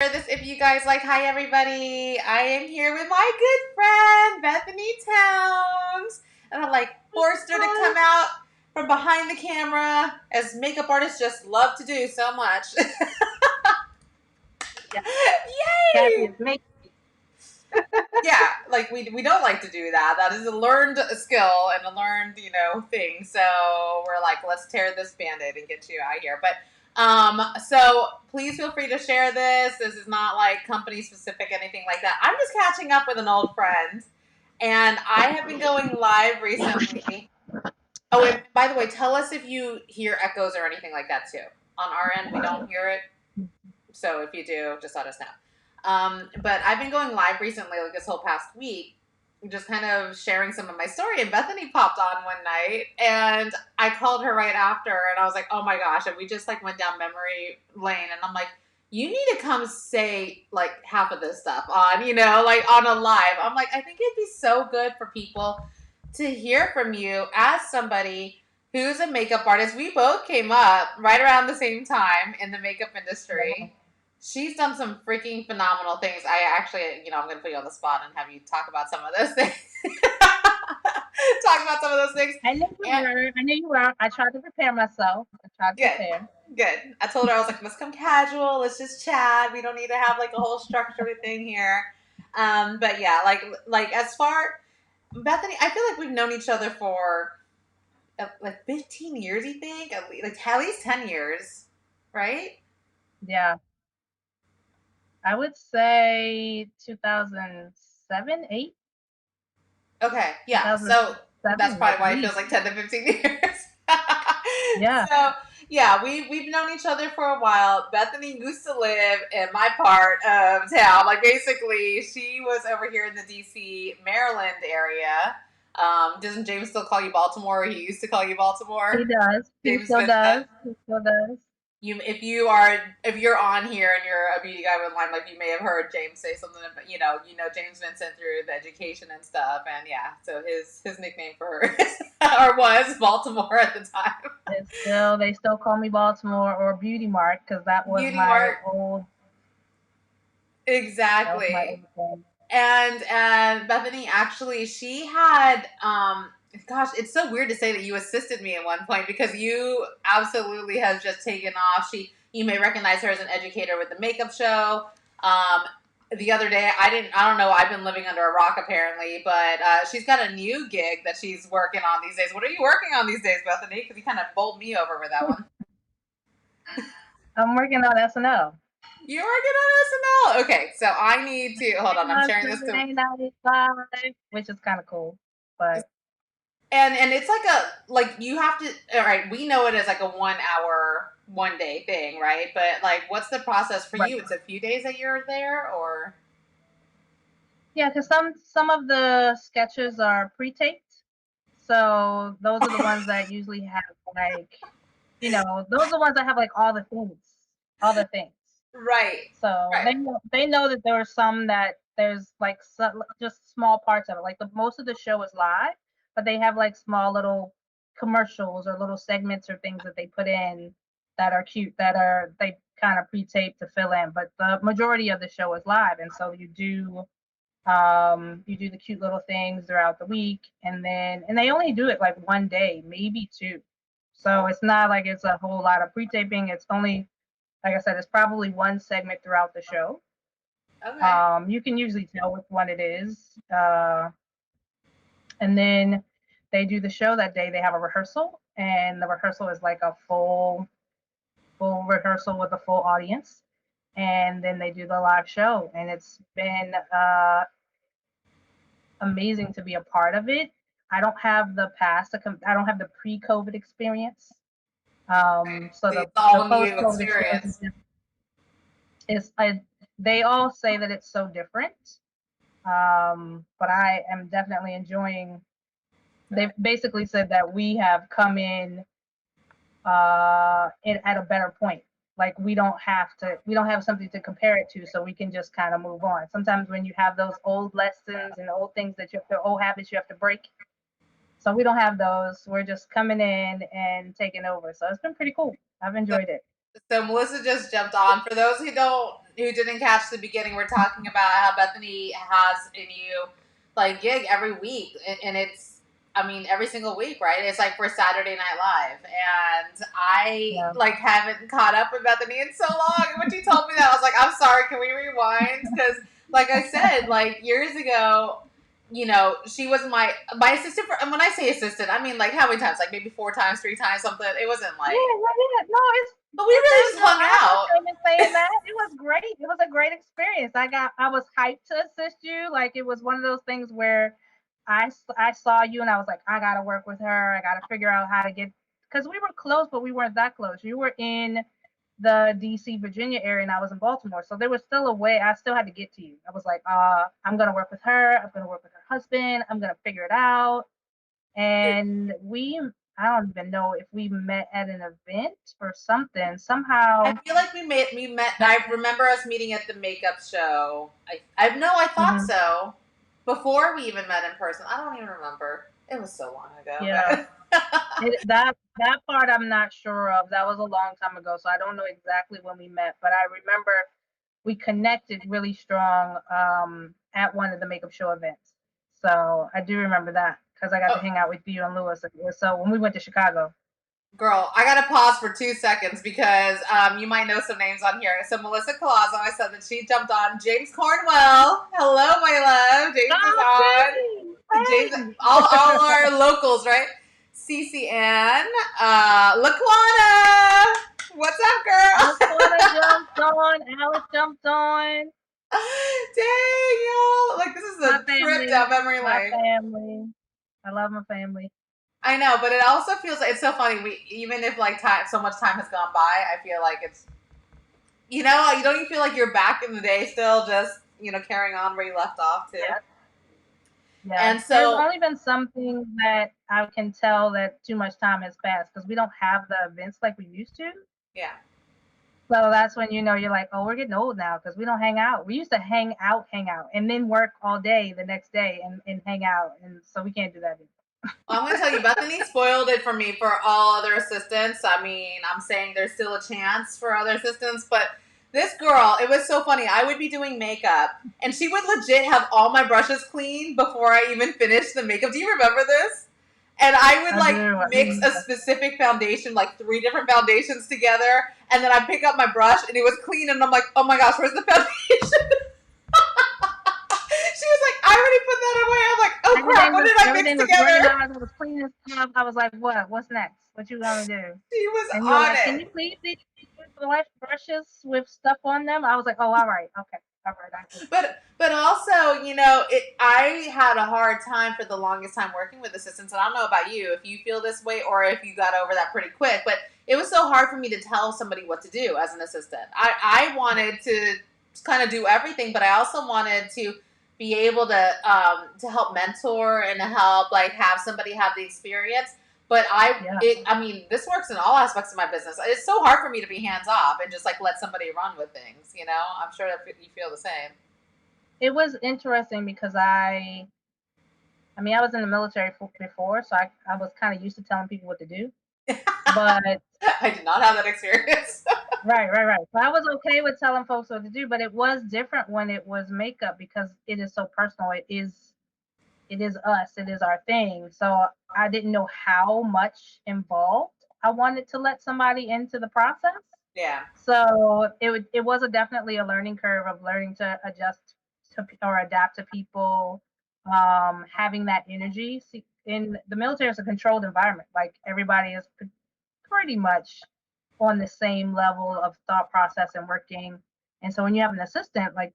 This if you guys like. Hi everybody, I am here with my good friend Bethany Towns, and I like forced her to come out from behind the camera as makeup artists just love to do so much. Yay! Yeah, like we don't like to do that. That is a learned skill and a learned, thing. So we're like, let's tear this band-aid and get you out here. But so please feel free to share this. This is not like company specific, anything like that. I'm just catching up with an old friend, and I have been going live recently. Oh, and by the way, tell us if you hear echoes or anything like that too. On our end, we don't hear it. So if you do, just let us know. But I've been going live recently, like this whole past week, just kind of sharing some of my story. And Bethany popped on one night, and I called her right after, and I was like, "Oh my gosh!" And we just like went down memory lane, and I'm like, "You need to come say like half of this stuff on, like on a live." I'm like, I think it'd be so good for people to hear from you as somebody who's a makeup artist. We both came up right around the same time in the makeup industry. She's done some freaking phenomenal things. I actually, I'm going to put you on the spot and have you talk about some of those things. Talk about some of those things. I knew you were. I tried to prepare myself. Good. I told her, I was like, let's come casual. Let's just chat. We don't need to have like a whole structured thing here. But yeah, like as far, Bethany, I feel like we've known each other for like 15 years, you think? At least 10 years, right? Yeah. I would say 2007, 8. Okay, yeah. So that's 2007 probably at why it feels least. like 10 to 15 years. Yeah. So yeah, we've known each other for a while. Bethany used to live in my part of town. Like basically, she was over here in the DC, Maryland area. Doesn't James still call you Baltimore? He used to call you He Baltimore. does. He James still Vincent. does. He still does. If you're on here and you're a beauty guy with Lime, like you may have heard James say something about you know James Vincent through the education and stuff, and yeah, so his nickname for her or was Baltimore at the time. They still call me Baltimore or Beauty Mark because Beauty Mart, that was my exactly. old thing. And Bethany actually, she had gosh, it's so weird to say that you assisted me at one point because you absolutely has just taken off. You may recognize her as an educator with the makeup show. Um, the other day, I don't know, I've been living under a rock apparently, but she's got a new gig that she's working on these days. What are you working on these days, Bethany? Because you kind of bowled me over with that one. I'm working on SNL. You're working on SNL. Okay, so I need to hold on. I'm sharing this to 1995, which is kind of cool, but and it's like you have to. All right, we know it as like a 1 hour, 1 day thing, right? But like, what's the process for right. you? It's a few days that you're there, or Yeah, because some of the sketches are pre-taped, so those are the ones that usually have like, those are the ones that have like all the things. right, So right. they know that there are some that there's like just small parts of it. Like most of the show is live, but they have like small little commercials or little segments or things that they put in that are cute they kind of pre-tape to fill in. But the majority of the show is live, and so you do the cute little things throughout the week, and they only do it like one day, maybe two. So it's not like it's a whole lot of pre-taping. It's only, like I said, it's probably one segment throughout the show. Okay. You can usually tell which one it is. And then they do the show that day. They have a rehearsal, and the rehearsal is like a full rehearsal with a full audience. And then they do the live show, and it's been amazing to be a part of it. I don't have the I don't have the pre-COVID experience. So So it's the all a new post-COVID experience experience. is they all say that it's so different. But I am definitely enjoying. They basically said that we have come in at a better point. Like we don't have something to compare it to, so we can just kind of move on. Sometimes when you have those old lessons and old things old habits you have to break, so we don't have those. We're just coming in and taking over. So it's been pretty cool. I've So enjoyed it. So Melissa just jumped on. For those who don't who didn't catch the beginning, we're talking about how Bethany has a new like gig every week, and it's, I mean, every single week, right? It's like for Saturday Night Live, and I Yeah. like haven't caught up with Bethany in so long. And when she told me that, I was like, I'm sorry, can we rewind? Because, like I said, like years ago, you know, she was my assistant. And when I say assistant, I mean like how many times? Like maybe 4 times, 3 times, something. It wasn't Yeah, like, yeah, yeah. No, but we it's really just hung I'm not out. ashamed in saying that. It was great. It was a great experience. I was hyped to assist you. Like it was one of those things where I saw you and I was like, I gotta work with her. I gotta figure out how to get, because we were close, but we weren't that close. You were in the DC, Virginia area, and I was in Baltimore. So there was still a way. I still had to get to you. I was like, I'm gonna work with her. I'm gonna work with her husband. I'm gonna figure it out. And I don't even know if we met at an event or something. I Somehow feel like we met. that. I remember us meeting at the makeup show. I no, I thought Mhm. so. Before we even met in person. I don't even remember. It was so long ago. Yeah, But that part I'm not sure of. That was a long time ago, so I don't know exactly when we met. But I remember we connected really strong at one of the makeup show events. So I do remember that because I got to oh, hang out with you and Lewis. So when we went to Chicago. girl, I gotta pause for 2 seconds because you might know some names on here. So Melissa Colazo, I said that she jumped on. James Cornwell, hello, my love. James is Oh, on. James, Jamie! all our locals, right? Cece Ann, Laquana, what's up, Hey, girl? Laquana jumped on. Alice jumped on. Dang, y'all! Like this is My a trip family. down memory My lane. family. I love my family. I know, but it also feels like it's so funny. We even if like time, so much time has gone by, I feel like it's, you know, you don't you feel like you're back in the day still, just carrying on where you left off too. Yes, yes. And There's so only been something that I can tell that too much time has passed because we don't have the events like we used to. yeah. So that's when you're like, oh, we're getting old now because we don't hang out. We used to hang out, and then work all day the next day and hang out. And so we can't do that anymore. Well, I'm gonna tell you, Bethany spoiled it for me for all other assistants. I mean, I'm saying there's still a chance for other assistants, but this girl, it was so funny. I would be doing makeup, and she would legit have all my brushes clean before I even finished the makeup. Do you remember this? And I would I like do. I mix a remember. specific foundation, like 3 different foundations together, and then I pick up my brush and it was clean, and I'm like, oh my gosh, where's the foundation? She was like, I already put that away. I'm like, oh crap, what did I mix Everything was together? organized. I was cleaning stuff. I was like, what? What's next? What you gonna do? She was And you're on like, can it. you please leave brushes with stuff on them? I was like, oh, all right, okay, all right, I get it. But also, I had a hard time for the longest time working with assistants, and I don't know about you if you feel this way or if you got over that pretty quick, but it was so hard for me to tell somebody what to do as an assistant. I wanted to kind of do everything, but I also wanted to be able to help mentor and to help like have somebody have the experience. But Yeah, I mean, this works in all aspects of my business. It's so hard for me to be hands off and just like let somebody run with things. I'm sure that you feel the same. it was interesting because I mean, I was in the military before, so I was kind of used to telling people what to do. But I did not have that experience. right. So I was okay with telling folks what to do, but it was different when it was makeup because it is so personal. It is us. It is our thing. So I didn't know how much involved I wanted to let somebody into the process. Yeah. So it was definitely a learning curve of learning to adjust to or adapt to people, having that energy. See, in the military, it's a controlled environment. Like everybody is pretty much on the same level of thought process and working. And so when you have an assistant, like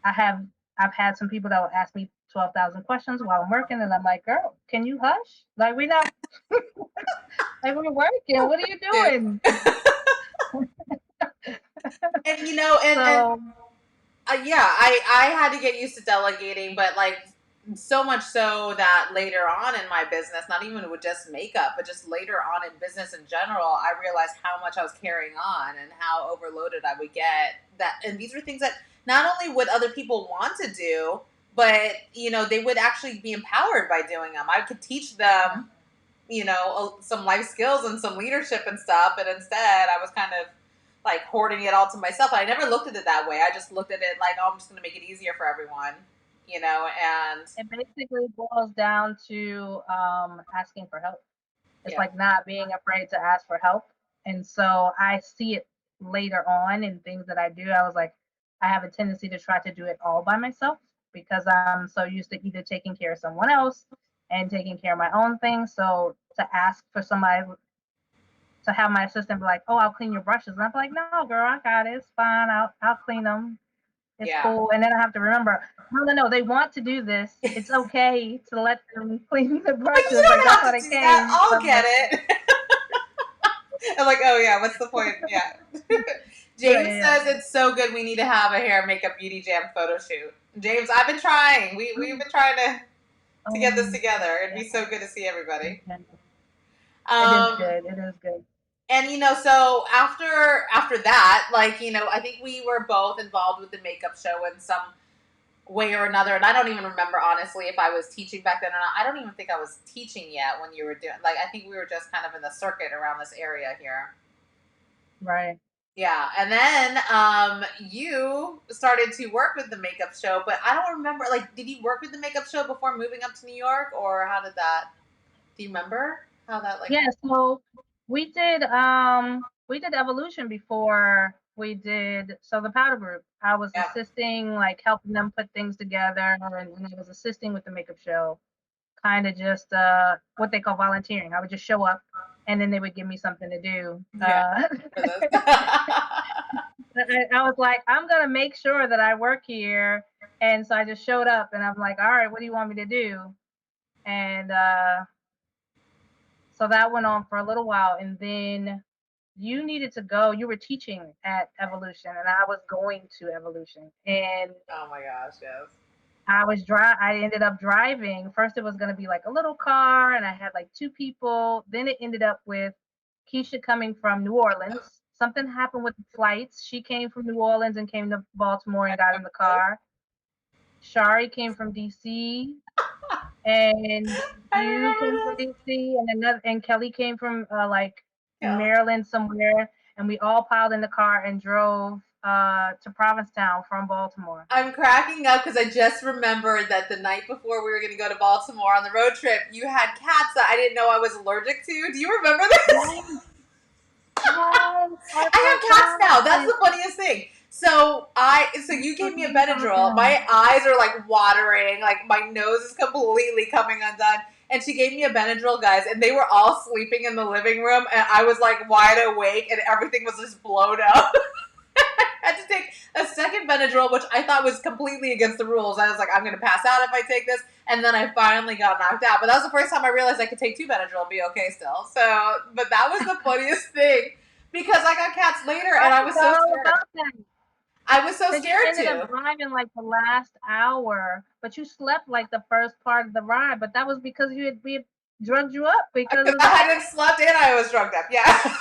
I have, I've had some people that will ask me 12,000 questions while I'm working, and I'm like, girl, can you hush? Like we not, like we're working. What are you Dude. doing? And and So yeah, I had to get used to delegating, but like so much so that later on in my business, not even with just makeup, but just later on in business in general, I realized how much I was carrying on and how overloaded I would get. And these were things that not only would other people want to do, but they would actually be empowered by doing them. I could teach them, some life skills and some leadership and stuff, and instead I was kind of like hoarding it all to myself. I never looked at it that way. I just looked at it like, oh, I'm just going to make it easier for everyone, and It basically boils down to asking for help. It's yeah, like not being afraid to ask for help. And so I see it later on in things that I do. I was like, I have a tendency to try to do it all by myself because I'm so used to either taking care of someone else and taking care of my own things. So to ask for somebody to have my assistant be like, "Oh, I'll clean your brushes," and I'm like, "No, girl, I got it. It's fine. I'll clean them. It's yeah. cool." And then I have to remember, no, no, no. They want to do this. It's okay to let them clean the But you brushes. Like don't that's have why to they do that. came. I'll So get it. I'm like, oh yeah, what's the point? Yeah. yeah, James yeah, says it's so good. We need to have a hair, makeup, beauty jam photo shoot. James, I've been trying. We've been trying to get this together. It'd yeah. be so good to see everybody. It is Um, good. It is good. and so after that, like I think we were both involved with the makeup show in some way or another, and I don't even remember honestly if I was teaching back then or not. I don't even think I was teaching yet when you were doing. Like, I think we were just kind of in the circuit around this area here. Right. Yeah, and then you started to work with the makeup show, but I don't remember. Like, did you work with the makeup show before moving up to New York, or how did that? Do you remember how that like? Yeah. So we did evolution before we did the powder group. I was Yeah. assisting, like helping them put things together, and I was assisting with the makeup show. Kind of just what they call volunteering. I would just show up, and then they would give me something to do. Yeah. For this. I was like, I'm gonna make sure that I work here, and so I just showed up, and I'm like, all right, what do you want me to do? And so that went on for a little while, and then you needed to go. You were teaching at Evolution, and I was going to Evolution, and Oh my gosh, yes. I ended up driving. First, it was going to be like a little car, and I had like two people. Then it ended up with Keisha coming from New Orleans. Something happened with the flights. She came from New Orleans and came to Baltimore and got in the car. Shari came from DC, and I you remember came from this. DC, and Kelly came from like Yeah. Maryland somewhere, and we all piled in the car and drove to Provincetown from Baltimore. I'm cracking up because I just remembered that the night before we were going to go to Baltimore on the road trip, you had cats that I didn't know I was allergic to. Do you remember this? Yes, yes, I I have cats now. That's forgot. the funniest thing. So you gave me a Benadryl. My eyes are like watering, like my nose is completely coming undone. And she gave me a Benadryl, guys, and they were all sleeping in the living room, and I was like wide awake, and everything was just blown up. I had to take a second Benadryl, which I thought was completely against the rules. I was like, I'm going to pass out if I take this. And then I finally got knocked out. But that was the first time I realized I could take two Benadryl and be okay still. So, but that was the funniest thing because I got cats later I and I was forgot so all scared. about that. I was so Because you scared ended up too. driving like the last hour, but you slept like the first part of the ride. But that was because we had drugged you up because Because of I the hadn't cat. slept and I was drugged up. Yeah.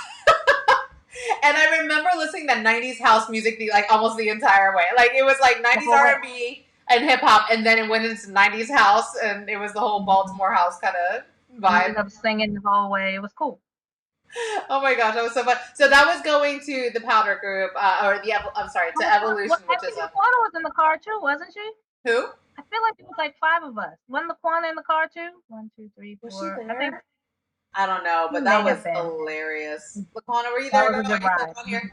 And I remember listening to 90s house music like almost the entire way. Like it was like The 90s whole way. R&B and hip hop, and then it went into 90s house, and it was the whole Mhm. Baltimore house kind of You vibe. ended up singing the whole way. It was cool. Oh my gosh, that was so fun. So that was going to the powder group, or I'm sorry, to Well, Evolution, I which is think a Laquana was in the car too, wasn't she? who? I feel like it was like five of us. Wasn't Laquana in the car too? One, two, three, Was she four. I think there? I don't know, she but that may was have been. hilarious. Laquana, were you That there? was No, a good are you still ride. on here?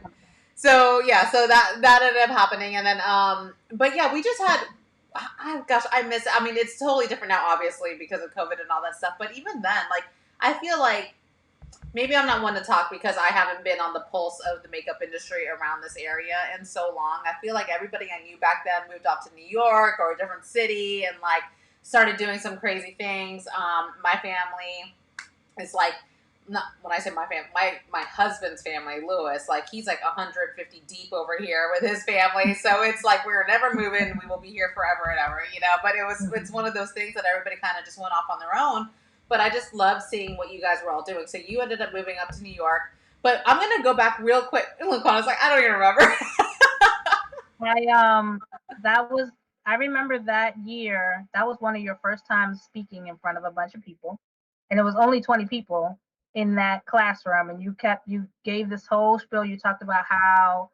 So yeah, so that ended up happening, and then but yeah, we just had. Gosh, I miss. I mean, it's totally different now, obviously, because of COVID and all that stuff. But even then, like, I feel like maybe I'm not one to talk because I haven't been on the pulse of the makeup industry around this area in so long. I feel like everybody I knew back then moved off to New York or a different city and like started doing some crazy things. My family is like, not when I say my family, my husband's family, Lewis, like he's like 150 deep over here with his family. So it's like we're never moving. We will be here forever and ever, But it's one of those things that everybody kind of just went off on their own. But I just love seeing what you guys were all doing. So you ended up moving up to New York. But I'm gonna go back real quick. Laquana's like, I don't even remember. I that was I remember that year. That was one of your first times speaking in front of a bunch of people, and it was only 20 people. in that classroom, and you gave this whole spiel. You talked about how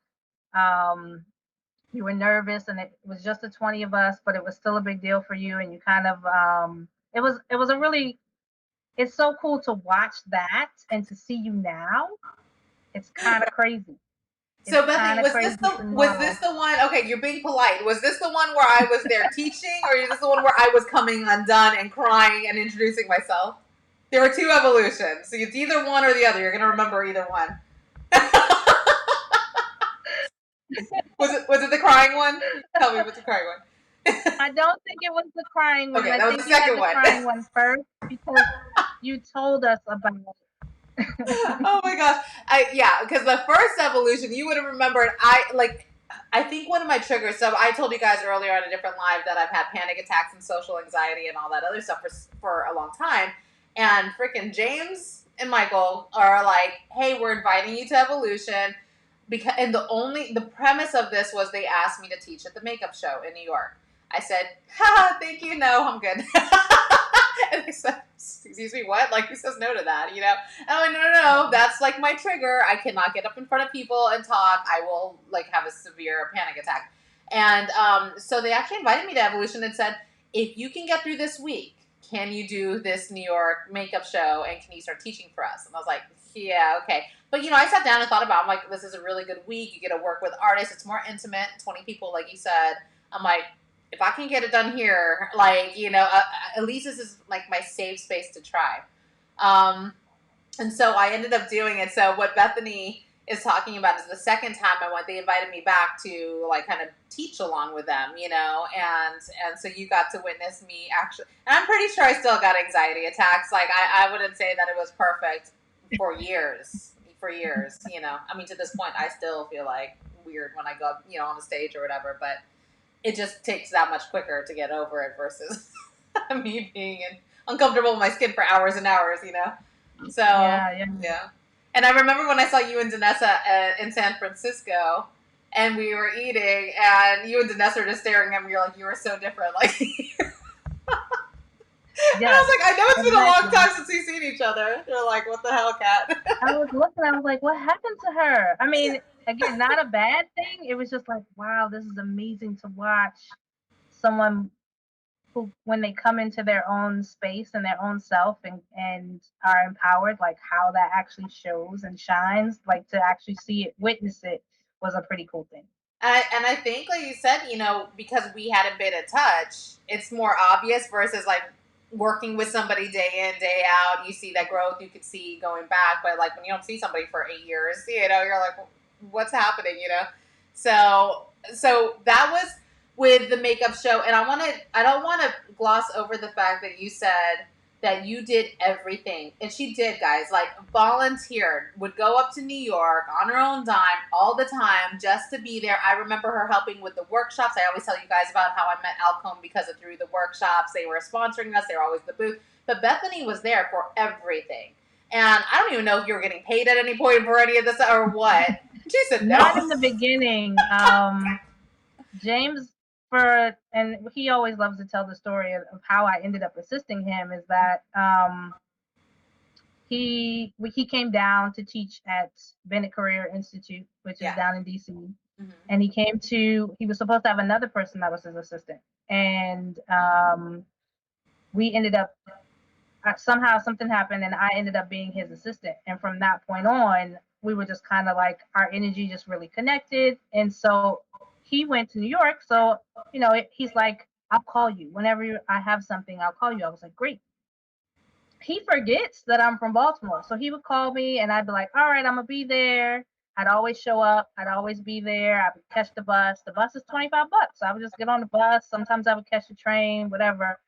um, you were nervous, and it was just the 20 of us, but it was still a big deal for you. And you kind of it was a really, it's so cool to watch that and to see you now. It's kind of crazy. It's So Bethany, kind of crazy to was this know. the one? Okay, you're being polite. Was this the one where I was there teaching, or is this the one where I was coming undone and crying and introducing myself? There were two evolutions, so it's either one or the other. You're gonna remember either one. Was it the crying one? Tell me what's the crying one. I don't think it was the crying one. Okay, I that was the think you had second the one. crying one first because you told us about it. Oh my gosh. Yeah, because the first evolution, you would have remembered. I think one of my triggers. So I told you guys earlier on a different live that I've had panic attacks and social anxiety and all that other stuff for a long time. And freaking James and Michael are like, "Hey, we're inviting you to evolution." Because the premise of this was they asked me to teach at the makeup show in New York. I said, "Ha, thank you, no, I'm good." And they said, "Excuse me, what? Like, who says no to that? You know?" And I'm like, "No, that's like my trigger. I cannot get up in front of people and talk. I will like have a severe panic attack." And so they actually invited me to Evolution and said, "If you can get through this week, can you do this New York makeup show and can you start teaching for us?" And I was like, "Yeah, okay." But I sat down and thought about it. I'm like, this is a really good week. You get to work with artists. It's more intimate, 20 people, like you said. I'm like, if I can get it done here, like, at least this is like my safe space to try. Um, and so I ended up doing it. So what Bethany is talking about is the second time I went, they invited me back to like kind of teach along with them, and so you got to witness me actually. And I'm pretty sure I still got anxiety attacks. Like I wouldn't say that it was perfect for years, I mean, to this point, I still feel like weird when I go, on the stage or whatever, but it just takes that much quicker to get over it versus me being uncomfortable with my skin for hours and hours. So, Yeah. yeah. And I remember when I saw you and Danessa in San Francisco, and we were eating, and you and Danessa were just staring at me. You're like, you were so different. Like, and I Yes, was like, I know it's been a long exactly. time since we've seen each other. You're like, what the hell, Kat? I was looking, I was like, what happened to her? I mean, again, not a bad thing. It was just like, wow, this is amazing to watch someone who, when they come into their own space and their own self and are empowered, like how that actually shows and shines, like to actually see it, witness it was a pretty cool thing. And I think, like you said, because we hadn't been in touch, it's more obvious versus like working with somebody day in, day out. You see that growth, you could see going back. But like when you don't see somebody for 8 years, you're like, what's happening? So that was with the makeup show. And I don't want to gloss over the fact that you said that you did everything. And she did, guys, like volunteered, would go up to New York on her own dime all the time just to be there. I remember her helping with the workshops. I always tell you guys about how I met Alcombe because of through the workshops. They were sponsoring us. They were always the booth. But Bethany was there for everything. And I don't even know if you were getting paid at any point for any of this or what. She said no. Not in the beginning. James, and he always loves to tell the story of how I ended up assisting him, is that he came down to teach at Bennett Career Institute, which is down in DC. Mm-hmm. And he was supposed to have another person that was his assistant. And we ended up, somehow something happened and I ended up being his assistant. And from that point on, we were just kind of like, our energy just really connected. And so he went to New York. So, he's like, I'll call you. Whenever I have something, I'll call you. I was like, great. He forgets that I'm from Baltimore. So he would call me and I'd be like, all right, I'm going to be there. I'd always show up. I'd always be there. I would catch the bus. The bus is $25. So I would just get on the bus. Sometimes I would catch the train, whatever.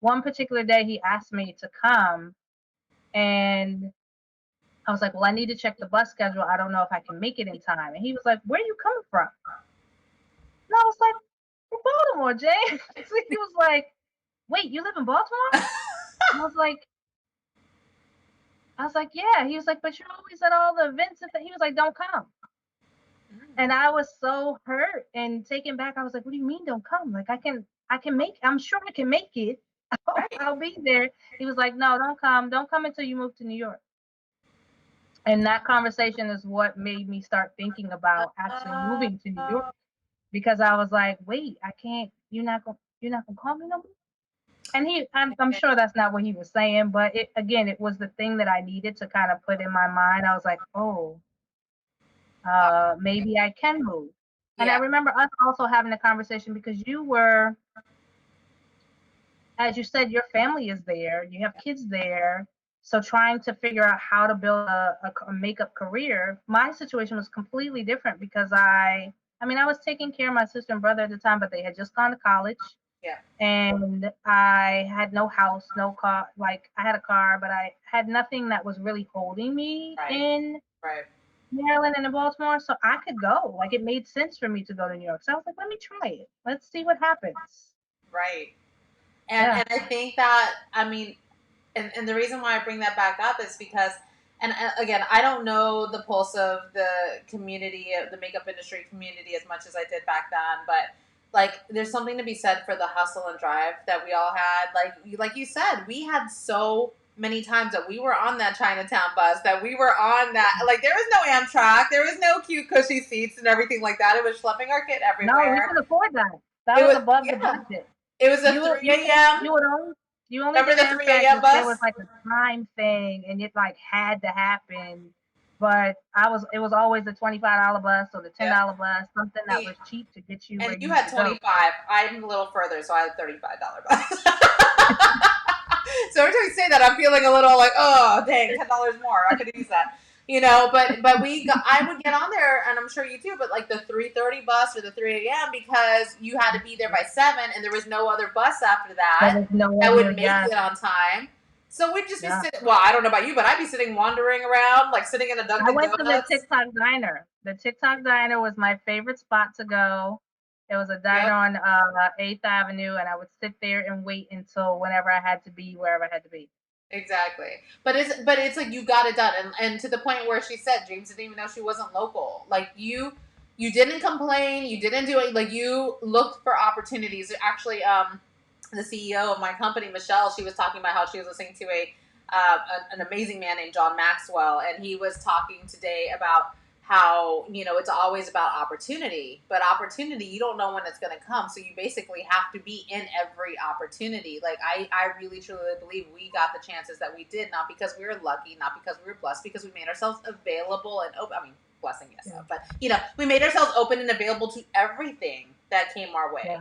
One particular day he asked me to come and I was like, well, I need to check the bus schedule. I don't know if I can make it in time. And he was like, where are you coming from? And I was like, from Baltimore, James. He was like, wait, you live in Baltimore? And I was like, yeah. He was like, but you're always at all the events. He was like, don't come. And I was so hurt and taken back. I was like, what do you mean don't come? Like, I'm sure I can make it. I'll be there. He was like, no, don't come. Don't come until you move to New York. And that conversation is what made me start thinking about actually Uh, moving to New York, because I was like, wait, I can't. You're not gonna call me no more. And I'm sure that's not what he was saying, but it again, it was the thing that I needed to kind of put in my mind. I was like, oh, maybe I can move. And I yeah, remember us also having a conversation because you were, as you said, your family is there, you have kids there. So trying to figure out how to build a makeup career, my situation was completely different because I mean, I was taking care of my sister and brother at the time, but they had just gone to college, yeah, and I had no house, no car. Like I had a car, but I had nothing that was really holding me right, in right, Maryland and in Baltimore. So I could go. Like it made sense for me to go to New York. So I was like, let me try it. Let's see what happens. right. Yeah. And I think that, I mean, and the reason why I bring that back up is because, and again, I don't know the pulse of the community, the makeup industry community, as much as I did back then, but like, there's something to be said for the hustle and drive that we all had. Like you said, we had so many times that we were on that Chinatown bus, that we were on that, like, there was no Amtrak, there was no cute cushy seats and everything like that. It was schlepping our kid No, we everywhere. could afford that. That It was was, above the yeah, budget. it was a You would 3 you a.m. you would only you only Remember did the 3 Amtrak a.m. if there was bus? like a time thing and it like had to happen. But it was always the $25 bus or the Yep. $10 bus, something that See, was cheap to get you where and you you need had to go. 25. I'm a little further, so I had $35 bus. So every time you say that, I'm feeling a little like, oh, dang, $10 more. I could use that, But I would get on there, and I'm sure you too. But like the 3:30 bus or the 3 a.m. because you had to be there by 7, and there was no other bus after There that was no that other, would make yes, it on time. So we'd just be yeah. sitting. Well, I don't know about you, but I'd be sitting wandering around, like sitting in a I Dunkin' went to the Donuts. TikTok diner. The TikTok diner was my favorite spot to go. It was a diner Yep. on 8th Avenue, and I would sit there and wait until whenever I had to be, wherever I had to be. Exactly. But it's like you got it done, and to the point where she said James didn't even know she wasn't local. Like you didn't complain, you didn't do it, like you looked for opportunities. Actually, the CEO of my company, Michelle, she was talking about how she was listening to an amazing man named John Maxwell, and he was talking today about how it's always about opportunity, but opportunity, you don't know when it's going to come, so you basically have to be in every opportunity. Like I really truly believe we got the chances that we did, not because we were lucky, not because we were blessed, because we made ourselves available and open. I mean, blessing, yes, Yeah, but we made ourselves open and available to everything that came our yeah, way.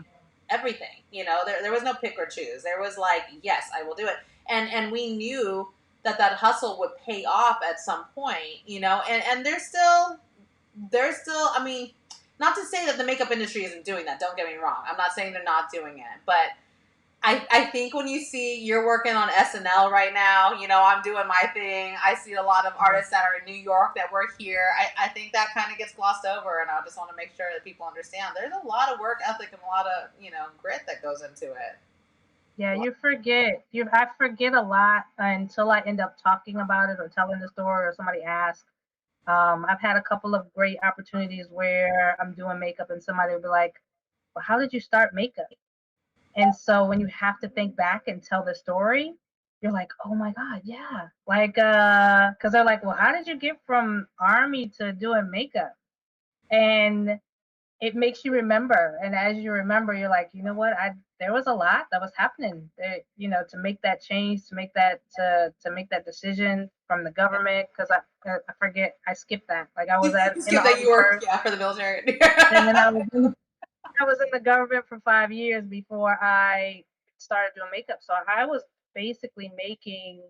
Everything, there was no pick or choose. There was like, yes, I will do it. And we knew that hustle would pay off at some point, and there's still, I mean, not to say that the makeup industry isn't doing that, don't get me wrong, I'm not saying they're not doing it, but I think when you see you're working on SNL right now, I'm doing my thing, I see a lot of yeah. artists that are in New York that work here, I think that kind of gets glossed over, and I just want to make sure that people understand there's a lot of work ethic and a lot of grit that goes into it. Yeah, you forget. I forget a lot until I end up talking about it or telling the story or somebody asks. I've had a couple of great opportunities where I'm doing makeup and somebody will be like, "Well, how did you start makeup?" And so when you have to think back and tell the story, you're like, "Oh my God, yeah!" Like, because they're like, "Well, how did you get from army to doing makeup?" And it makes you remember, and as you remember, you're like, you know what, I there was a lot that was happening that, to make that change, to make that decision from the government, because I forget, I skipped that, like I was You in the skip that army you work, first, yeah, for the military. and then I was in the government for 5 years before I started doing makeup, so I was basically making,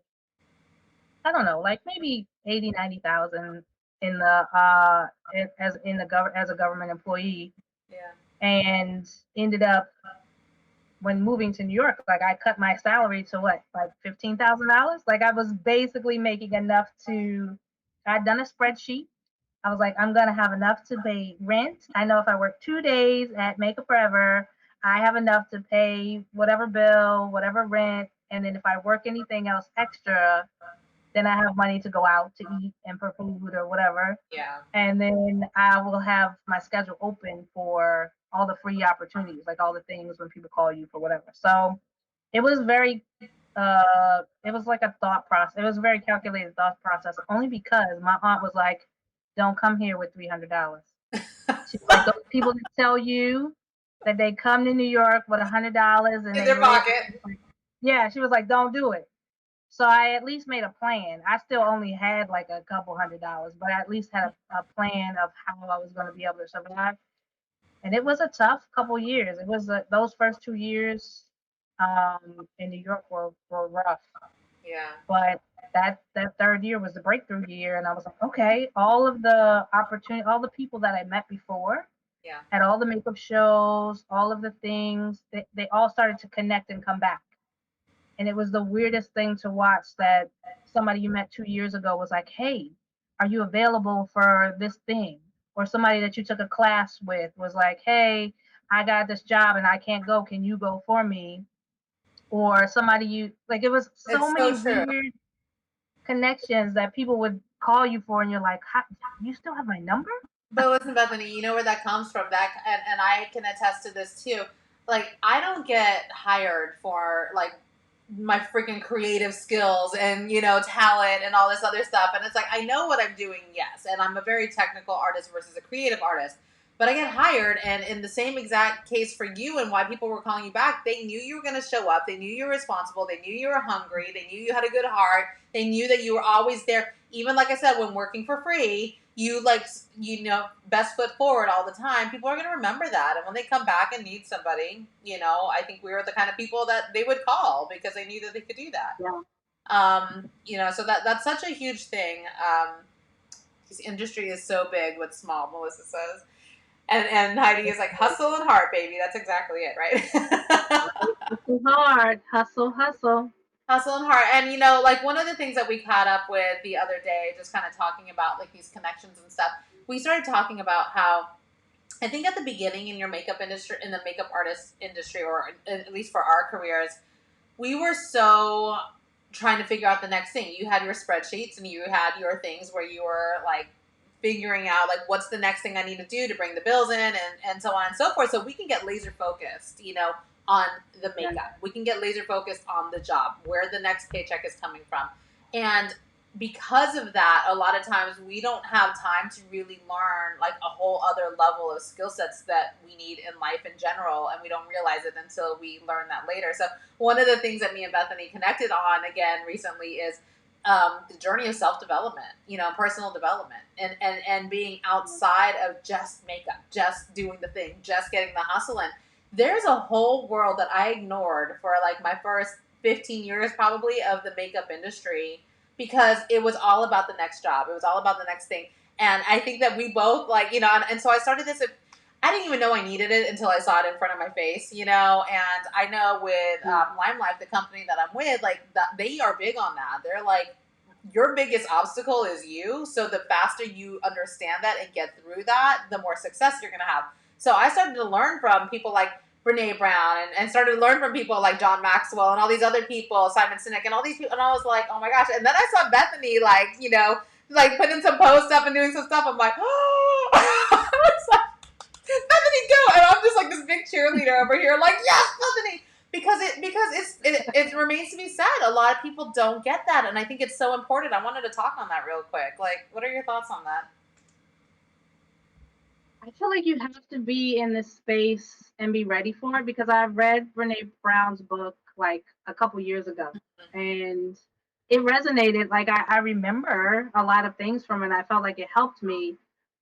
I don't know, like maybe 80, 90,000 in the as a government employee, Yeah. and ended up, when moving to New York, like I cut my salary to what, like $15,000. Like I was basically making enough to. I'd done a spreadsheet. I was like, I'm gonna have enough to pay rent. I know if I work 2 days at Makeup Forever, I have enough to pay whatever bill, whatever rent, and then if I work anything else extra, then I have money to go out to eat and for food or whatever. Yeah. And then I will have my schedule open for all the free opportunities, like all the things when people call you for whatever. So it was very It was like a thought process. It was a very calculated thought process, only because my aunt was like, "Don't come here with $300." She's like, "Those people that tell you that they come to New York with $100 and In they their live." pocket. Yeah, she was like, "Don't do it." So I at least made a plan. I still only had like a couple $100, but I at least had a plan of how I was going to be able to survive. And it was a tough couple years. It was those first 2 years in New York were rough. Yeah. But that third year was the breakthrough year, and I was like, okay, all of the opportunity, all the people that I met before Yeah. at all the makeup shows, all of the things, they all started to connect and come back. And it was the weirdest thing to watch that somebody you met 2 years ago was like, hey, are you available for this thing? Or somebody that you took a class with was like, hey, I got this job and I can't go. Can you go for me? Or somebody you like, it was so It's many so true. weird connections that people would call you for, and you're like, you still have my number? But listen, Bethany, you know where that comes from. And I can attest to this too. Like, I don't get hired for like my freaking creative skills and talent and all this other stuff. And it's like I know what I'm doing, yes, and I'm a very technical artist versus a creative artist. But I get hired, and in the same exact case for you and why people were calling you back, they knew you were going to show up. They knew you were responsible. They knew you were hungry. They knew you had a good heart. They knew that you were always there. Even like I said, when working for free, you best foot forward all the time. People are going to remember that, and when they come back and need somebody, I think we were the kind of people that they would call because they knew that they could do that. Yeah. So that's such a huge thing. This industry is so big but small, Melissa says. And Heidi is like, hustle and heart, baby. That's exactly it, right? Hustle hard, hustle, hustle. Hustle and heart. And like one of the things that we caught up with the other day, just kind of talking about like these connections and stuff, we started talking about how I think at the beginning in your makeup industry, in the makeup artist industry, or at least for our careers, we were so trying to figure out the next thing. You had your spreadsheets and you had your things where you were like figuring out like what's the next thing I need to do to bring the bills in, and so on and so forth. So we can get laser focused, on the makeup. We can get laser focused on the job, where the next paycheck is coming from. And because of that, a lot of times we don't have time to really learn like a whole other level of skill sets that we need in life in general, and we don't realize it until we learn that later. So one of the things that me and Bethany connected on again recently is the journey of self-development, personal development, and being outside of just makeup, just doing the thing, just getting the hustle in. There's a whole world that I ignored for like my first 15 years probably of the makeup industry, because it was all about the next job. It was all about the next thing. And I think that we both and so I started this. I didn't even know I needed it until I saw it in front of my face, and I know with Limelight, the company that I'm with, like they are big on that. They're like, your biggest obstacle is you. So the faster you understand that and get through that, the more success you're going to have. So I started to learn from people like Brene Brown, and started to learn from people like John Maxwell and all these other people, Simon Sinek and all these people. And I was like, oh my gosh. And then I saw Bethany, like putting some posts up and doing some stuff. I'm like, oh, I was like, Bethany, go. And I'm just like this big cheerleader over here, like, yes, Bethany. Because it remains to be said. A lot of people don't get that. And I think it's so important. I wanted to talk on that real quick. Like, what are your thoughts on that? I feel like you have to be in this space and be ready for it, because I read Brene Brown's book like a couple years ago, and it resonated. Like I remember a lot of things from it. I felt like it helped me,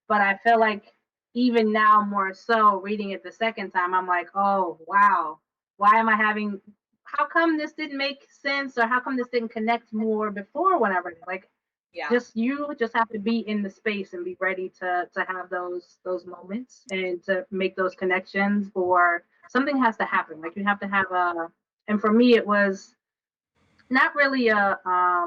but I feel like even now more so reading it the second time, I'm like, oh wow, why am I having? How come this didn't make sense, or how come this didn't connect more before? Whenever like Yeah. you just have to be in the space and be ready to have those moments and to make those connections, or something has to happen. Like you have to have a, and for me it was not really a I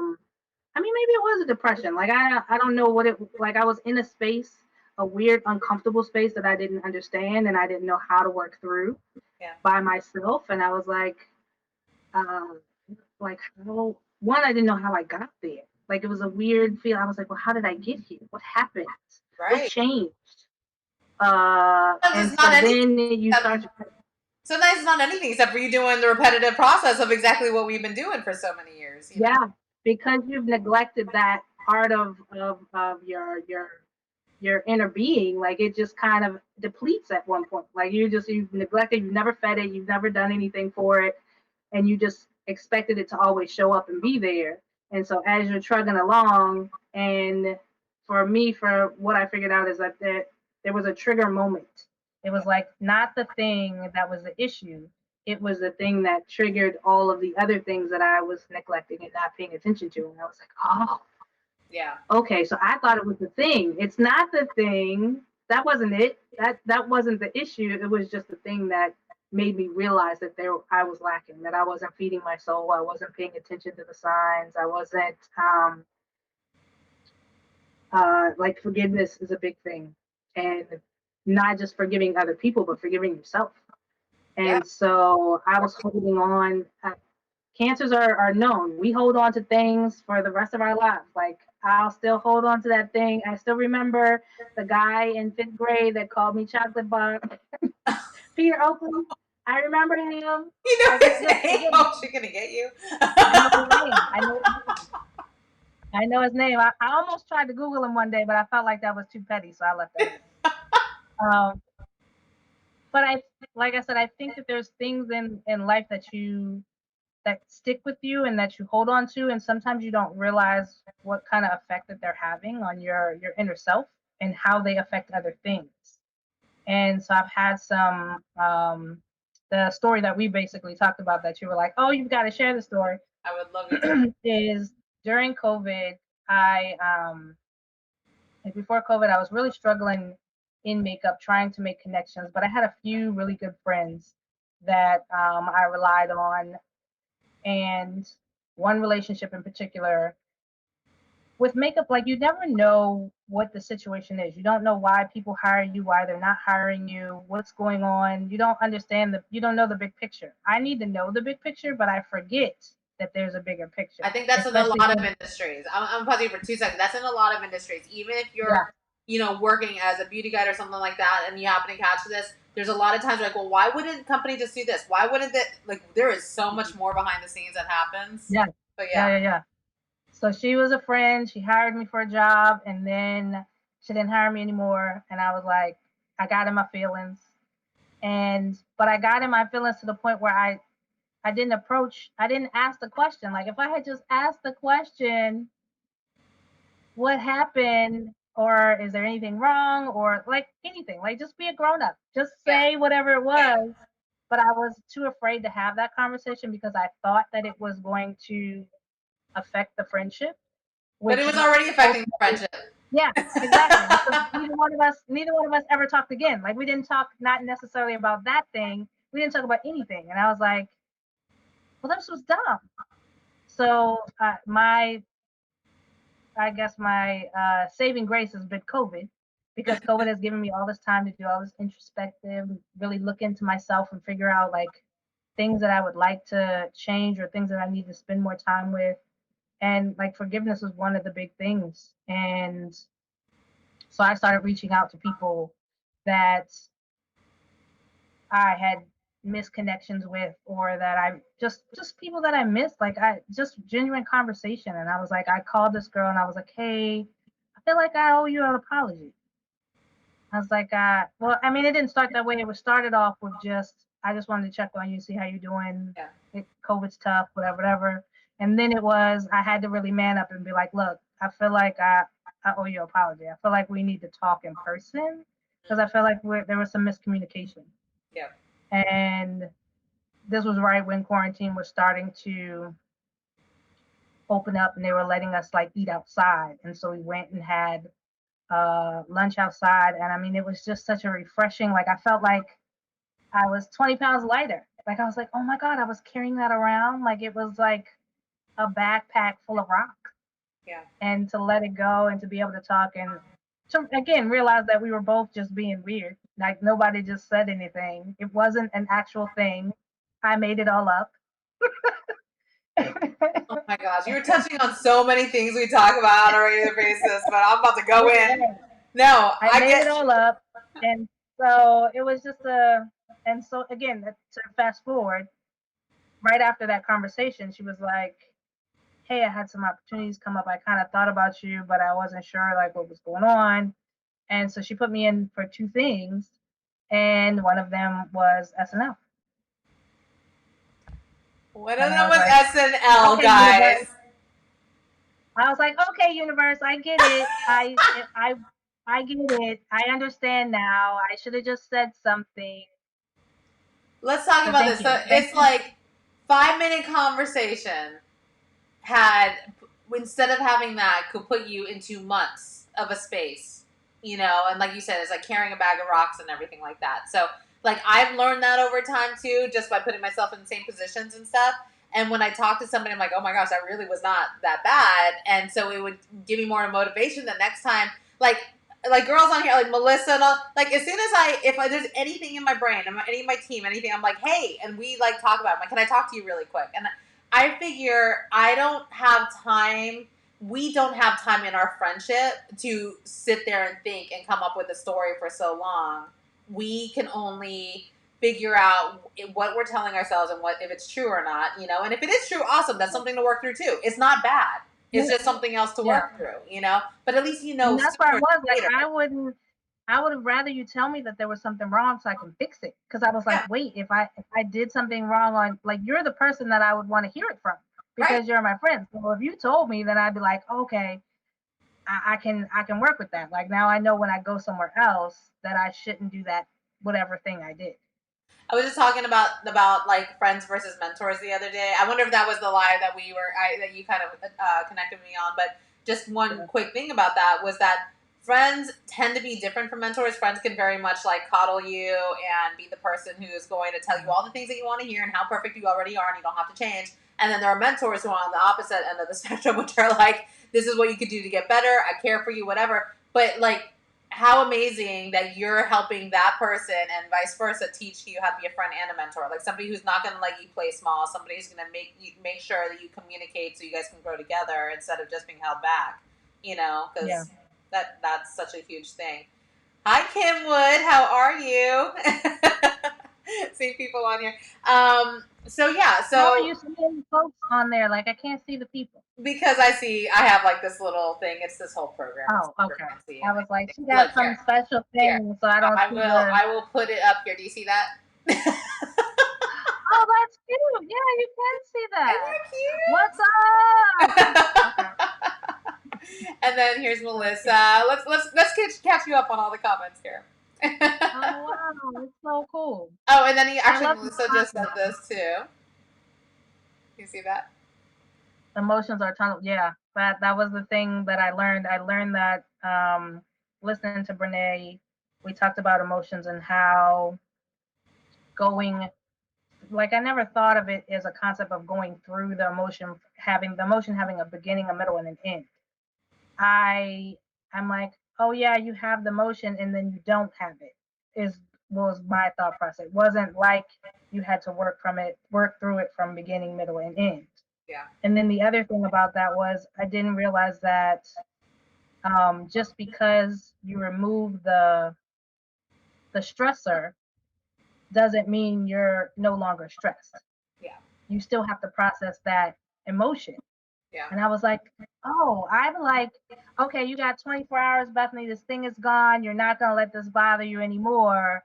mean, maybe it was a depression. Like I don't know what it, like I was in a space, a weird uncomfortable space that I didn't understand and I didn't know how to work through Yeah. by myself. And I was um like how, one, I didn't know how I got there. Like it was a weird feel. I was like, well, how did I get here? What happened? What Right. changed? Because And it's not so anything then you that start to, Sometimes it's not anything except for you doing the repetitive process of exactly what we've been doing for so many years, you know? Yeah, because you've neglected that part of your inner being. Like it just kind of depletes at one point. Like you've neglected, you've never fed it, you've never done anything for it, and you just expected it to always show up and be there. And so as you're trudging along, and for me, for what I figured out is that there was a trigger moment. It was like not the thing that was the issue. It was the thing that triggered all of the other things that I was neglecting and not paying attention to. And I was like, oh, Yeah. okay, so I thought it was the thing. It's not the thing. That wasn't it. That wasn't the issue. It was just the thing that made me realize that I was lacking, that I wasn't feeding my soul. I wasn't paying attention to the signs. I wasn't like forgiveness is a big thing, and not just forgiving other people, but forgiving yourself. Yeah. And so I was holding on. Cancers are known. We hold on to things for the rest of our lives. Like I'll still hold on to that thing. I still remember the guy in 5th grade that called me chocolate bar. Peter Oakley. I remember him. You know Like his just name? again, Oh, she's gonna get you. I know his name. I know his name. I know his name. I almost tried to Google him one day, but I felt like that was too petty, so I left that. Um, but like I said, I think that there's things in life that stick with you and that you hold on to, and sometimes you don't realize what kind of effect that they're having on your inner self and how they affect other things. And so I've had some the story that we basically talked about that you were like, oh, you've got to share the story. I would love you to. Is during COVID, I like before COVID, I was really struggling in makeup, trying to make connections, but I had a few really good friends that I relied on, and one relationship in particular with makeup, like you never know what the situation is. You don't know why people hire you, why they're not hiring you, what's going on. You don't understand you don't know the big picture. I need to know the big picture, but I forget that there's a bigger picture, I think that's in a especially lot of industries. I'm pausing for 2 seconds. That's in a lot of industries. Even if yeah, you're, working as a beauty guide or something like that, and you happen to catch this, there's a lot of times like, well, why wouldn't company just do this? Why wouldn't that? Like, there is so much more behind the scenes that happens. yeah, But yeah, yeah, yeah, yeah. So she was a friend. She hired me for a job, and then she didn't hire me anymore. And I was like, I got in my feelings, but I got in my feelings to the point where I didn't ask the question. Like if I had just asked the question, what happened, or is there anything wrong, or like anything, like just be a grown up, just yeah, say whatever it was. But I was too afraid to have that conversation because I thought that it was going to affect the friendship, but it which was already affecting the ultimately, friendship. yeah, exactly. Because neither one of us ever talked again. Like we didn't talk, not necessarily about that thing. We didn't talk about anything. And I was like, well, this was dumb. So I guess my saving grace has been COVID, because COVID has given me all this time to do all this introspective, really look into myself and figure out like things that I would like to change or things that I need to spend more time with. And like forgiveness was one of the big things. And so I started reaching out to people that I had missed connections with, or that I just people that I missed, like I just genuine conversation. And I was like, I called this girl and I was like, hey, I feel like I owe you an apology. I was like, well, I mean, it didn't start that way. It was started off with I just wanted to check on you, see how you're doing. Yeah. COVID's tough, whatever. And then I had to really man up and be like, look, I feel like I owe you an apology. I feel like we need to talk in person because I feel like there was some miscommunication. Yeah. And this was right when quarantine was starting to open up, and they were letting us like eat outside. And so we went and had lunch outside. And I mean, it was just such a refreshing, like I felt like I was 20 pounds lighter. Like I was like, oh my God, I was carrying that around. Like it was like a backpack full of rock. Yeah. And to let it go and to be able to talk and to again realize that we were both just being weird. Like nobody just said anything. It wasn't an actual thing. I made it all up. Oh my gosh, you were touching on so many things we talk about on a regular basis, but I'm about to go in. No, I I made it get. all up. And so it was just And so again, to fast forward, right after that conversation, she was like, "Hey, I had some opportunities come up. I kind of thought about you, but I wasn't sure like what was going on." And so she put me in for two things, and one of them was SNL. One of And I them was was like, SNL, "Okay, universe." guys. I was like, "Okay, universe, I get it. I get it. I understand now. I should have just said something." Let's talk But about thank this. So you. Thank it's you. like 5 minute conversation had, instead of having that, could put you into months of a space, and like you said, it's like carrying a bag of rocks and everything like that. So like I've learned that over time too, just by putting myself in the same positions and stuff. And when I talk to somebody, I'm like, oh my gosh, I really was not that bad. And so it would give me more motivation the next time. Like girls on here, like Melissa and all, like as soon as if there's anything in my brain, any of my team, anything, I'm like, hey, and we like talk about it. I'm like, can I talk to you really quick? And I figure I don't have time. We don't have time in our friendship to sit there and think and come up with a story for so long. We can only figure out what we're telling ourselves and what if it's true or not, And if it is true, awesome. That's something to work through too. It's not bad. It's Yeah. just something else to Yeah. work through. But at least And that's where I sooner or was like, later. I would have rather you tell me that there was something wrong so I can fix it. Because I was like, Yeah. wait, if I did something wrong on, like, you're the person that I would want to hear it from because Right. you're my friend. So if you told me, then I'd be like, okay, I can work with that. Like now I know when I go somewhere else that I shouldn't do that whatever thing I did. I was just talking about like friends versus mentors the other day. I wonder if that was the lie that that you kind of connected me on. But just one Yeah. quick thing about that was that friends tend to be different from mentors. Friends can very much like coddle you and be the person who is going to tell you all the things that you want to hear and how perfect you already are and you don't have to change. And then there are mentors who are on the opposite end of the spectrum, which are like, this is what you could do to get better. I care for you, whatever. But like, how amazing that you're helping that person and vice versa teach you how to be a friend and a mentor. Like somebody who's not going to let you play small, somebody who's going to make sure that you communicate so you guys can grow together instead of just being held back. Because Yeah. that's such a huge thing. Hi, Kim Wood. How are you? Seeing people on here. So yeah. How are So you seeing folks on there? Like I can't see the people. because I have like this little thing. It's this whole program. It's Oh, super okay. fancy I and was like, she look got some here. special Here, thing, so I don't see the. I will put it up here. Do you see that? Oh, that's cute. Yeah, you can see that. What's Isn't up? that Okay. cute? And then here's That's cute. Melissa. Let's catch you up on all the comments here. Oh wow, it's so cool. Oh, and then I actually love these Melissa just said classes. this too. You see that? Emotions are tunnel. Yeah, that was the thing that I learned. I learned that listening to Brene, we talked about emotions and how going, like I never thought of it as a concept of going through the emotion having a beginning, a middle, and an end. I'm like, oh yeah, you have the motion and then you don't have it. Is was my thought process. It wasn't like you had to work through it from beginning, middle, and end. Yeah. And then the other thing about that was I didn't realize that just because you remove the stressor doesn't mean you're no longer stressed. Yeah. You still have to process that emotion. Yeah. And I was like, oh, I'm like, okay, you got 24 hours, Bethany. This thing is gone. You're not going to let this bother you anymore.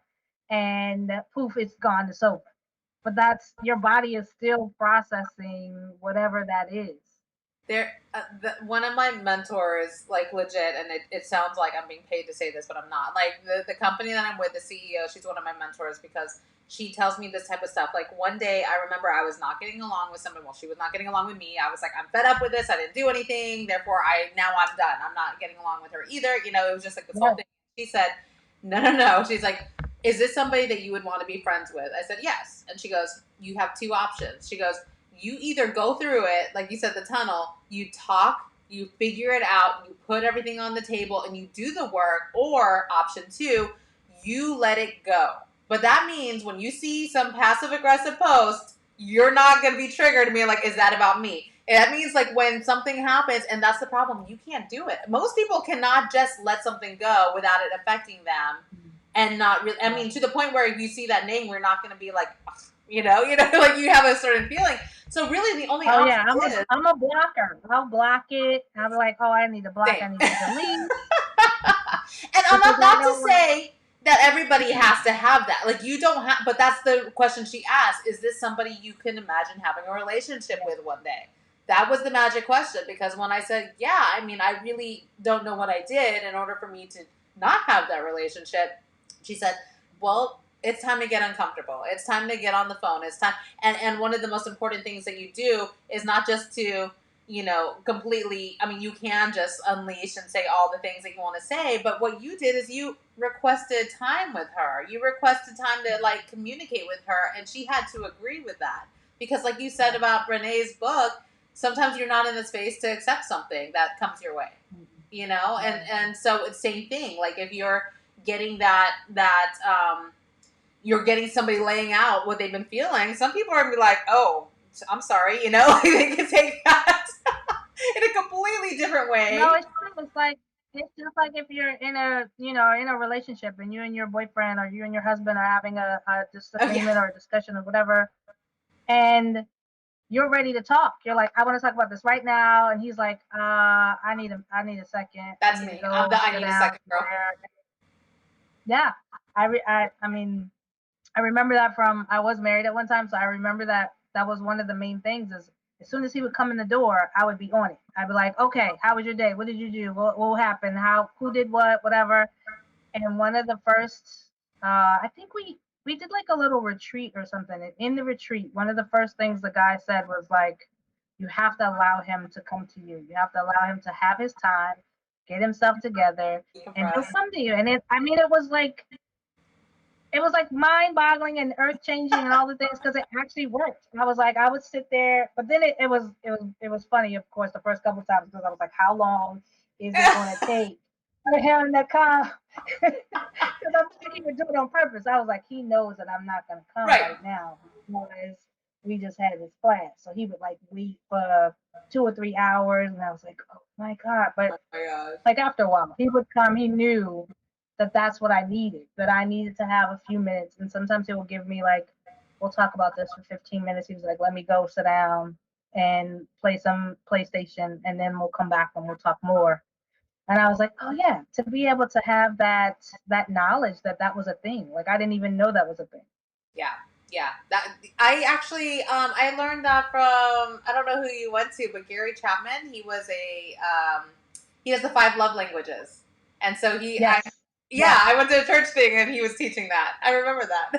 And poof, it's gone. It's over. But that's your body is still processing whatever that is. One of my mentors, like legit, and it sounds like I'm being paid to say this, but I'm not. Like the company that I'm with, the CEO, she's one of my mentors because she tells me this type of stuff. Like one day, I remember I was not getting along with someone. Well, she was not getting along with me. I was like, I'm fed up with this. I didn't do anything. Therefore, now I'm done. I'm not getting along with her either. It was just like this whole thing. She said, no. She's like, is this somebody that you would want to be friends with? I said, yes. And she goes, you have two options. She goes, you either go through it, like you said, the tunnel, you talk, you figure it out, you put everything on the table, and you do the work, or option two, you let it go. But that means when you see some passive aggressive post, you're not going to be triggered and be like, is that about me? And that means like when something happens, and that's the problem, you can't do it. Most people cannot just let something go without it affecting them and not really. I Yeah. mean, to the point where if you see that name, we're not going to be like, "Ugh," like you have a certain feeling. So really, the only Oh option yeah, I'm a is I'm a blocker. I'll block it. I'll be like, oh, I need to block. same. I need to delete And I'm because I not to don't want. say that everybody has to have that. Like you don't have, but that's the question she asked: is this somebody you can imagine having a relationship Yeah. with one day? That was the magic question, because when I said, yeah, I mean, I really don't know what I did in order for me to not have that relationship. She said, well, it's time to get uncomfortable. It's time to get on the phone. It's time. And one of the most important things that you do is not just to, completely, I mean, you can just unleash and say all the things that you want to say, but what you did is you requested time with her. You requested time to like communicate with her, and she had to agree with that. Because like you said about Brené's book, sometimes you're not in the space to accept something that comes your way. And Yeah. and so it's same thing. Like if you're getting you're getting somebody laying out what they've been feeling, some people are gonna be like, oh, I'm sorry, they can take that in a completely different No, way. it's true. It's just like if you're in a in a relationship and you and your boyfriend or you and your husband are having a Oh yeah. disagreement or a discussion or whatever, and you're ready to talk. You're like, I want to talk about this right now, and he's like, I need a second. I That's need to me. I'm go the I sit need a down second girl. somewhere. Yeah, I mean, I remember that from I was married at one time, so I remember that was one of the main things. Is as soon as he would come in the door, I would be on it. I'd be like, okay, how was your day? What did you do? What happened? Who did what? Whatever. And one of the first, I think we did like a little retreat or something. And in the retreat, one of the first things the guy said was like, you have to allow him to come to you. You have to allow him to have his time, get himself together, and he'll Decompress. come to you. And I mean, it was like mind-boggling and earth-changing and all the things because it actually worked. And I was like, I would sit there, but then it was funny, of course, the first couple of times because I was like, how long is it going to take for him to come? Because I think he would do it on purpose. I was like, he knows that I'm not going to come Right. right now because we just had this class, so he would like wait for 2 or 3 hours, and I was like, oh my god! But Oh my gosh. like after a while, he would come. He knew that that's what I needed. That I needed to have a few minutes. And sometimes he will give me like, we'll talk about this for 15 minutes. He was like, let me go sit down and play some PlayStation, and then we'll come back and we'll talk more. And I was like, oh yeah, to be able to have that knowledge that was a thing. Like I didn't even know that was a thing. Yeah. Yeah. That I actually I learned that from, I don't know who you went to, but Gary Chapman. He has the 5 love languages. And so Yes. yeah, Yes. I went to a church thing and he was teaching that. I remember that.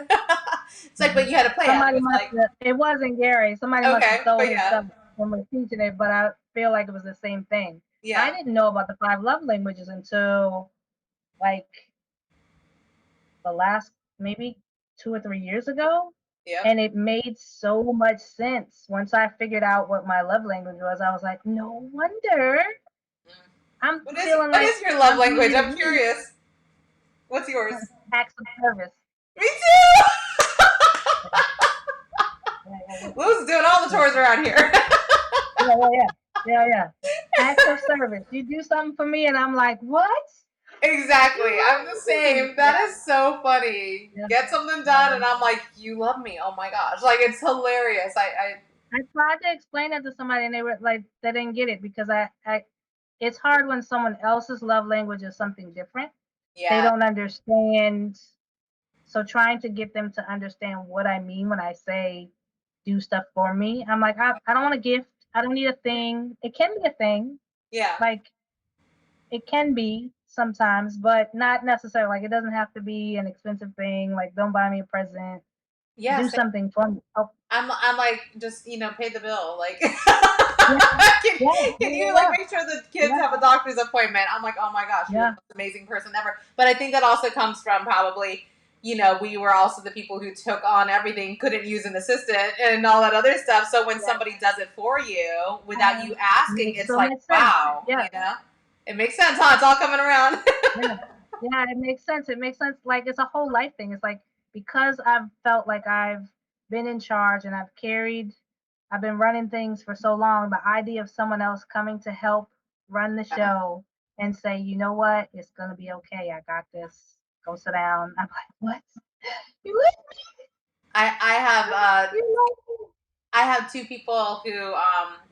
It's like, but Mhm. you had to play it. It Somebody was must like, have, it wasn't Gary. Somebody must have okay, stole but his yeah. stuff and was teaching it, but I feel like it was the same thing. I Yeah. didn't know about the 5 love languages until like the last maybe 2 or 3 years ago. Yep. And it made so much sense. Once I figured out what my love language was, I was like, no wonder Mm. I'm What is feeling what like is your love I'm language? needed I'm me. curious. What's yours? Acts of service. Me too. Yeah, yeah, Lou's doing all the yeah, chores around here. yeah, yeah, yeah, yeah, yeah. Acts of service. You do something for me, and I'm like, what? Exactly. You I'm the love me. same. That is so funny. Yeah, Get something done, yeah. and I'm like, you love me. Oh my gosh. Like, it's hilarious. I tried to explain that to somebody, and they were like, they didn't get it because it's hard when someone else's love language is something different. They yeah, don't understand. So trying to get them to understand what I mean when I say do stuff for me. I'm like, I don't want a gift. I don't need a thing. It can be a thing. yeah, Like it can be sometimes, but not necessarily. Like it doesn't have to be an expensive thing. Like don't buy me a present. yeah. Do something for me. Oh, I'm like, just pay the bill. Like, yeah, can yeah, can you like yeah, make sure the kids yeah, have a doctor's appointment? I'm like, oh my gosh, you're the yeah, most amazing person ever. But I think that also comes from probably, we were also the people who took on everything, couldn't use an assistant and all that other stuff. So when yeah. somebody does it for you without you asking, Makes it's so like, much sense. wow, Yeah, it makes sense, huh? It's all coming around. yeah, yeah. It makes sense. It makes sense. Like it's a whole life thing. It's like because I've felt like I've been in charge and I've been running things for so long. The idea of someone else coming to help run the Yeah. show and say, you know what, it's gonna be okay. I got this. go sit down. I'm like, what? You like I have me? You like me? I have two people who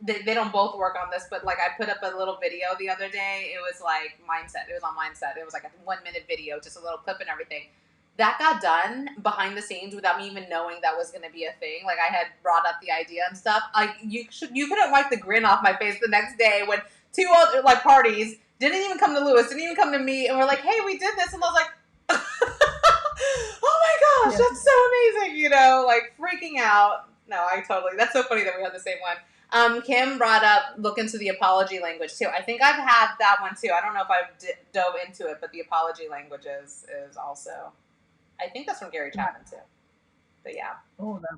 they don't both work on this, but like I put up a little video the other day. It was like mindset. It was on mindset. It was like a 1 minute video, just a little clip and everything. That got done behind the scenes without me even knowing that was going to be a thing. Like I had brought up the idea and stuff. Like you couldn't wipe the grin off my face the next day when two other like parties didn't even come to Lewis, didn't even come to me, and we're like, hey, we did this, and I was like, oh my gosh, Yeah. that's so amazing, you know, like freaking out. No, I totally, that's so funny that we had the same one. Kim brought up look into the apology language too. I think I've had that one too. I don't know if I've dove into it, but the apology language is also, I think that's from Gary Chapman too. But yeah. Oh, no.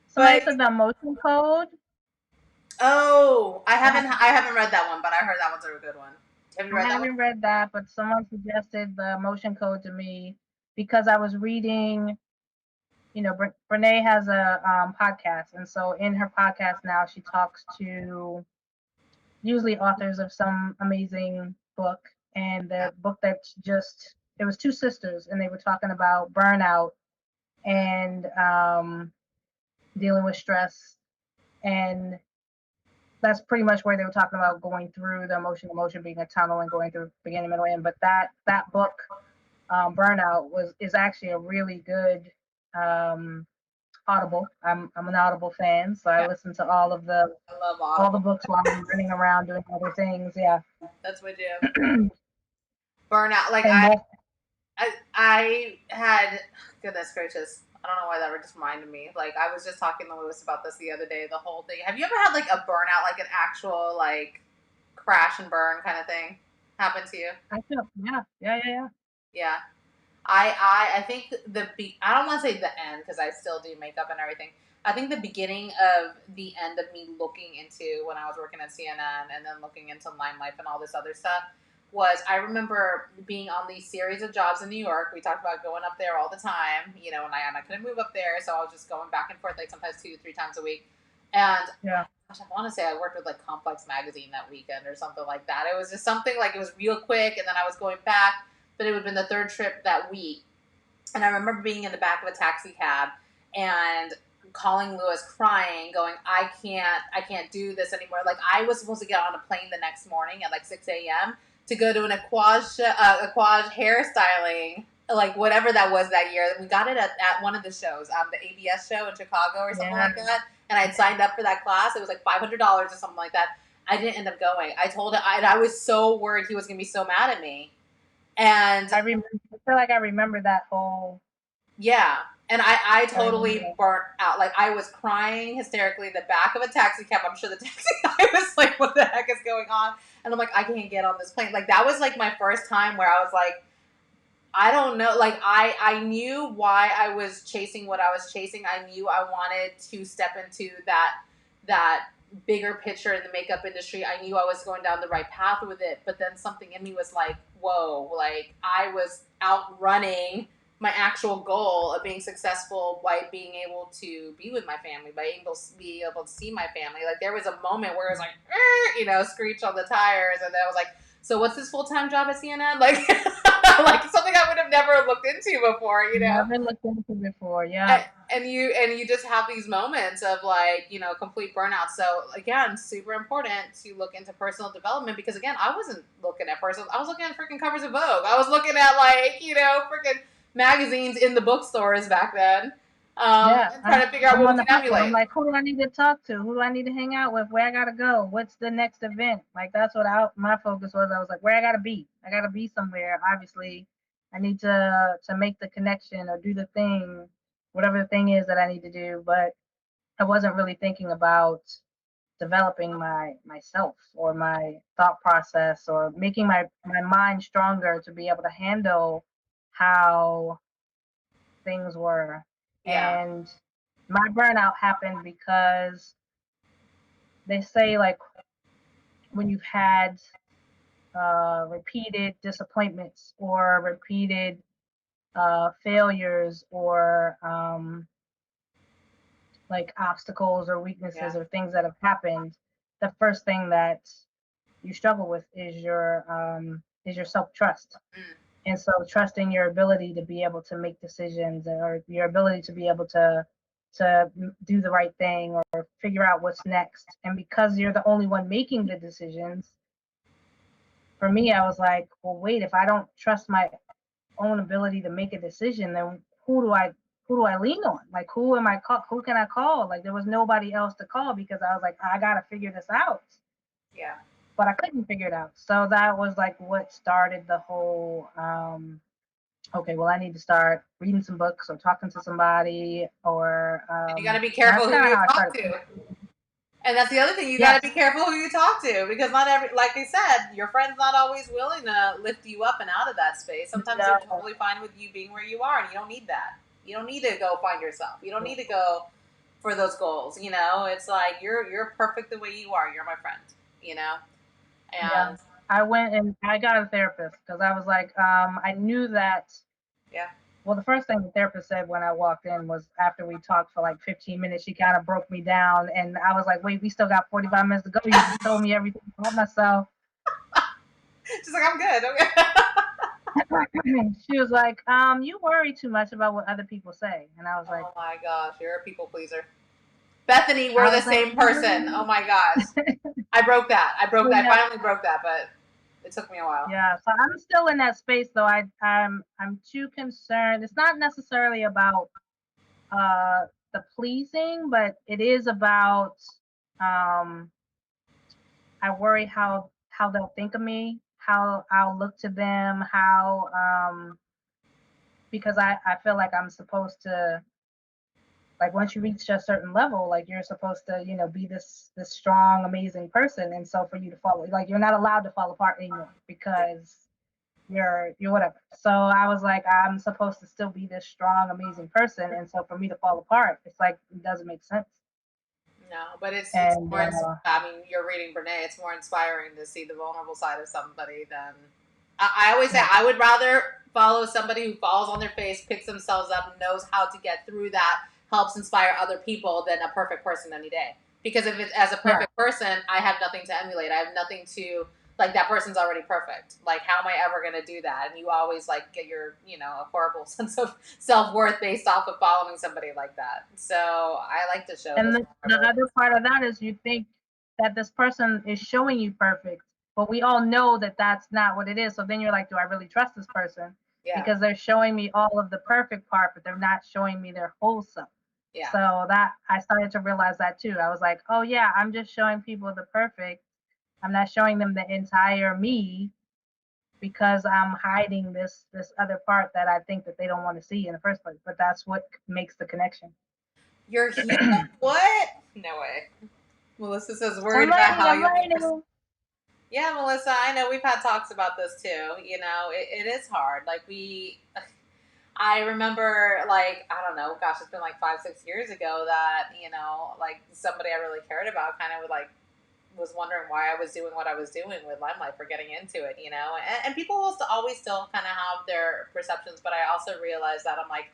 Somebody But said the emotion code. oh, I haven't read that one, but I heard that one's a good one. Have you I read that one? haven't read that, but someone suggested the emotion code to me because I was reading. You know, Brene has a podcast, and so in her podcast now, she talks to usually authors of some amazing book. And the book that's just it was two sisters, and they were talking about burnout and dealing with stress, and that's pretty much where they were talking about going through the emotion being a tunnel and going through beginning, middle, end. But that book, Burnout, is actually a really good Audible. I'm an Audible fan, so I Yeah, listen to all I love the Audible. books while I'm running around doing other things. Yeah, That's my jam. Burnout. Like and most I had, goodness gracious, I don't know why that just reminded me. Like I was just talking to Lewis about this the other day. The whole thing. Have you ever had like a burnout, like an actual like crash and burn kind of thing happen to you? I feel yeah. Yeah. I think I don't want to say the end because I still do makeup and everything. I think the beginning of the end of me looking into when I was working at CNN and then looking into Lime Life and all this other stuff was I remember being on these series of jobs in New York. We talked about going up there all the time, you know, and I couldn't move up there, so I was just going back and forth like sometimes 2 3 times a week. And Yeah. gosh, I want to say I worked with like Complex Magazine that weekend or something like that. It was just something like it was real quick, and then I was going back, but it would have been the third trip that week. And I remember being in the back of a taxi cab and calling Lewis crying, going, I can't do this anymore. Like I was supposed to get on a plane the next morning at like 6 a.m. to go to an Aquage hairstyling, like whatever that was that year. We got it at one of the shows, the ABS show in Chicago or something Yeah. like that. And I'd signed up for that class. It was like $500 or something like that. I didn't end up going. I told him, I was so worried he was going to be so mad at me. And I feel like I remember that whole. yeah. And I I remember totally burnt out. Like I was crying hysterically in the back of a taxi cab. I'm sure the taxi guy was like, what the heck is going on? And I'm like, I can't get on this plane. Like that was like my first time where I was like, I don't know. Like I knew why I was chasing what I was chasing. I knew I wanted to step into that bigger picture in the makeup industry. I knew I was going down the right path with it. But then something in me was like, whoa, like I was outrunning my actual goal of being successful by being able to be with my family, by be able to see my family. Like there was a moment where it was like, you know, screech on the tires, and then I was like, so what's this full-time job at CNN? Like, like something I would have never looked into before, you know? Never looked into before. Yeah. And you just have these moments of like, you know, complete burnout. So again, super important to look into personal development because again, I wasn't looking at personal. I was looking at freaking covers of Vogue. I was looking at like, you know, freaking magazines in the bookstores back then. Yeah, And trying to figure out I'm what on we the can hustle. I'm emulate. like, who do I need to talk to? Who do I need to hang out with? Where I gotta go? What's the next event? Like that's what my focus was. I was like, where I gotta be? I gotta be somewhere. Obviously, I need to make the connection or do the thing, whatever the thing is that I need to do. But I wasn't really thinking about developing myself or my thought process or making my mind stronger to be able to handle how things were. Yeah. And my burnout happened because they say like when you've had repeated disappointments or repeated failures or like obstacles or weaknesses Yeah. or things that have happened, the first thing that you struggle with is your self trust. Mm. And so trusting your ability to be able to make decisions, or your ability to be able to do the right thing or figure out what's next. And because you're the only one making the decisions, for me, I was like, well, wait, if I don't trust my own ability to make a decision, then who do I lean on? Like, who can I call? Like, there was nobody else to call, because I was like, I gotta figure this out. Yeah. But I couldn't figure it out. So that was like what started the whole okay, well, I need to start reading some books or talking to somebody, or You got to be that's careful who kind of you how I talk started. to. And that's the other thing. You got to Yes. be careful who you talk to, because not every, like I said, your friend's not always willing to lift you up and out of that space. Sometimes they're No. totally fine with you being where you are, and you don't need that. You don't need to go find yourself. You don't need to go for those goals. You know, it's like you're perfect the way you are. You're my friend. You know, Yeah. and I went and I got a therapist, because I was like, I knew that. yeah. Well, the first thing the therapist said when I walked in was, after we talked for like 15 minutes, she kind of broke me down. And I was like, wait, we still got 45 minutes to go. You just told me everything about myself. She's like, I'm good. Okay. She was like, you worry too much about what other people say. And I was like, Oh my gosh, you're a people pleaser. Bethany, we're I the was like, same person. Oh my gosh. I broke that. I yeah. finally broke that, but it took me a while. Yeah, so I'm still in that space though. I'm too concerned. It's not necessarily about uh the pleasing, but it is about um I worry how they'll think of me, how I'll look to them, how because I feel like I'm supposed to, like, once you reach a certain level, like, you're supposed to, be this strong, amazing person. And so for you to fall, like, you're not allowed to fall apart anymore, because you're whatever. So I was like, I'm supposed to still be this strong, amazing person, and so for me to fall apart, it's like, it doesn't make sense. No, but it's And more. I mean, you're reading Brene. It's more inspiring to see the vulnerable side of somebody than. I always say yeah, I would rather follow somebody who falls on their face, picks themselves up, knows how to get through that, helps inspire other people, than a perfect person any day. Because if it's as a yeah. perfect person, I have nothing to emulate. I have nothing to, like, that person's already perfect. Like, how am I ever going to do that? And you always like get your, a horrible sense of self-worth based off of following somebody like that. So I like to show And those the vulnerabilities. other part of that is, you think that this person is showing you perfect, but we all know that that's not what it is. So then you're like, do I really trust this person? Yeah. Because they're showing me all of the perfect part, but they're not showing me their whole self. Yeah. So that I started to realize that too. I was like, oh yeah, I'm just showing people the perfect. I'm not showing them the entire me, because I'm hiding this other part that I think that they don't want to see in the first place. But that's what makes the connection. You're human? What? No way. Melissa says worried I'm about learning. how I'm you'll be perceived. learning. Yeah, Melissa, I know we've had talks about this too. It is hard. Like I remember, like, I don't know, gosh, it's been like 5, 6 years ago that, like somebody I really cared about kind of would like, was wondering why I was doing what I was doing with Limelight, for getting into it, and people will always still kind of have their perceptions, but I also realized that I'm like,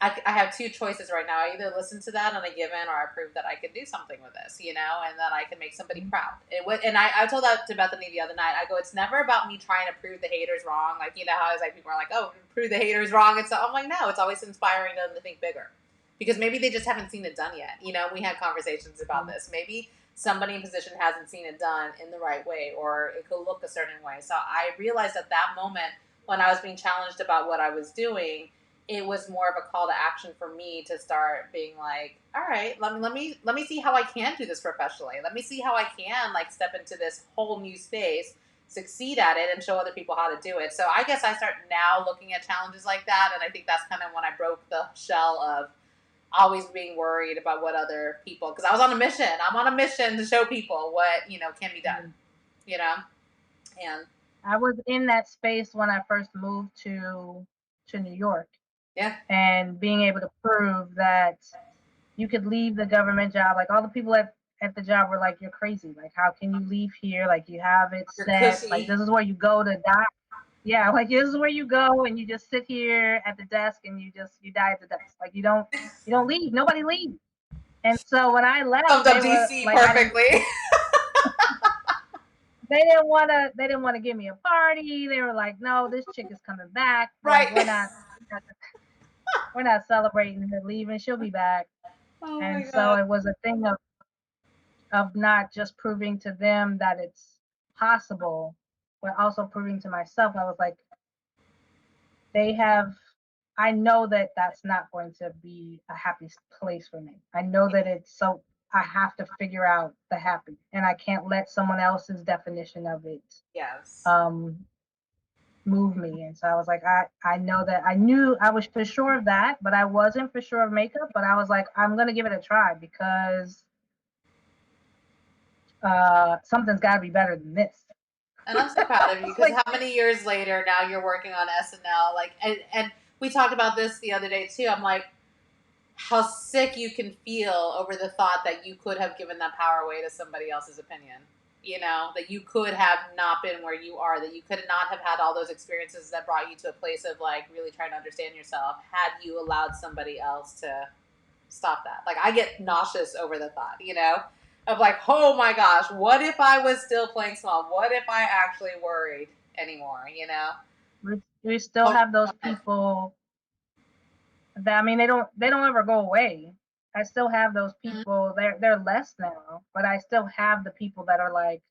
I have two choices right now. I either listen to that and I give in, or I prove that I can do something with this, and that I can make somebody proud. And I told that to Bethany the other night. I go, it's never about me trying to prove the haters wrong. Like, how it's like people are like, oh, prove the haters wrong. And so I'm like, no, it's always inspiring them to think bigger, because maybe they just haven't seen it done yet. We had conversations about this. Maybe somebody in position hasn't seen it done in the right way, or it could look a certain way. So I realized at that moment, when I was being challenged about what I was doing, it was more of a call to action for me to start being like, all right, let me see how I can do this professionally. Let me see how I can, like, step into this whole new space, succeed at it, and show other people how to do it. So I guess I start now looking at challenges like that, and I think that's kind of when I broke the shell of always being worried about what other people, because I was on a mission. I'm on a mission to show people what can be done. You know, and I was in that space when I first moved to New York, yeah, and being able to prove that you could leave the government job. Like, all the people at the job were like, you're crazy. Like, how can you leave here? Like, you have it you're set. Like, cushy. this is where you go to die. Yeah, like, this is where you go, and you just sit here at the desk, and you die at the desk. Like, you don't leave. Nobody leaves. And so when I left, Summed they up were DC like, I didn't. perfectly. they didn't want to give me a party. They were like, no, this chick is coming back. Like, Right. we're not celebrating her leaving. She'll be back. Oh my And so god. it was a thing of not just proving to them that it's possible, but also proving to myself. I was like, they have, I know that that's not going to be a happy place for me. I know that it's so, I have to figure out the happy, and I can't let someone else's definition of it Yes. um move me. And so I was like, I know that, I knew, I was for sure of that, but I wasn't for sure of makeup. But I was like, I'm gonna give it a try because something's got to be better than this. And I'm so proud of you because Like, how many years later now you're working on SNL? Like, and we talked about this the other day too. I'm like, how sick you can feel over the thought that you could have given that power away to somebody else's opinion. You know, that you could have not been where you are, that you could not have had all those experiences that brought you to a place of like really trying to understand yourself had you allowed somebody else to stop that. Like, I get nauseous over the thought, you know, of like, oh my gosh, what if I was still playing small? What if I actually worried anymore, you know? we still have those people that, I mean, they don't ever go away. I still have those people. They're less now, but I still have the people that are like,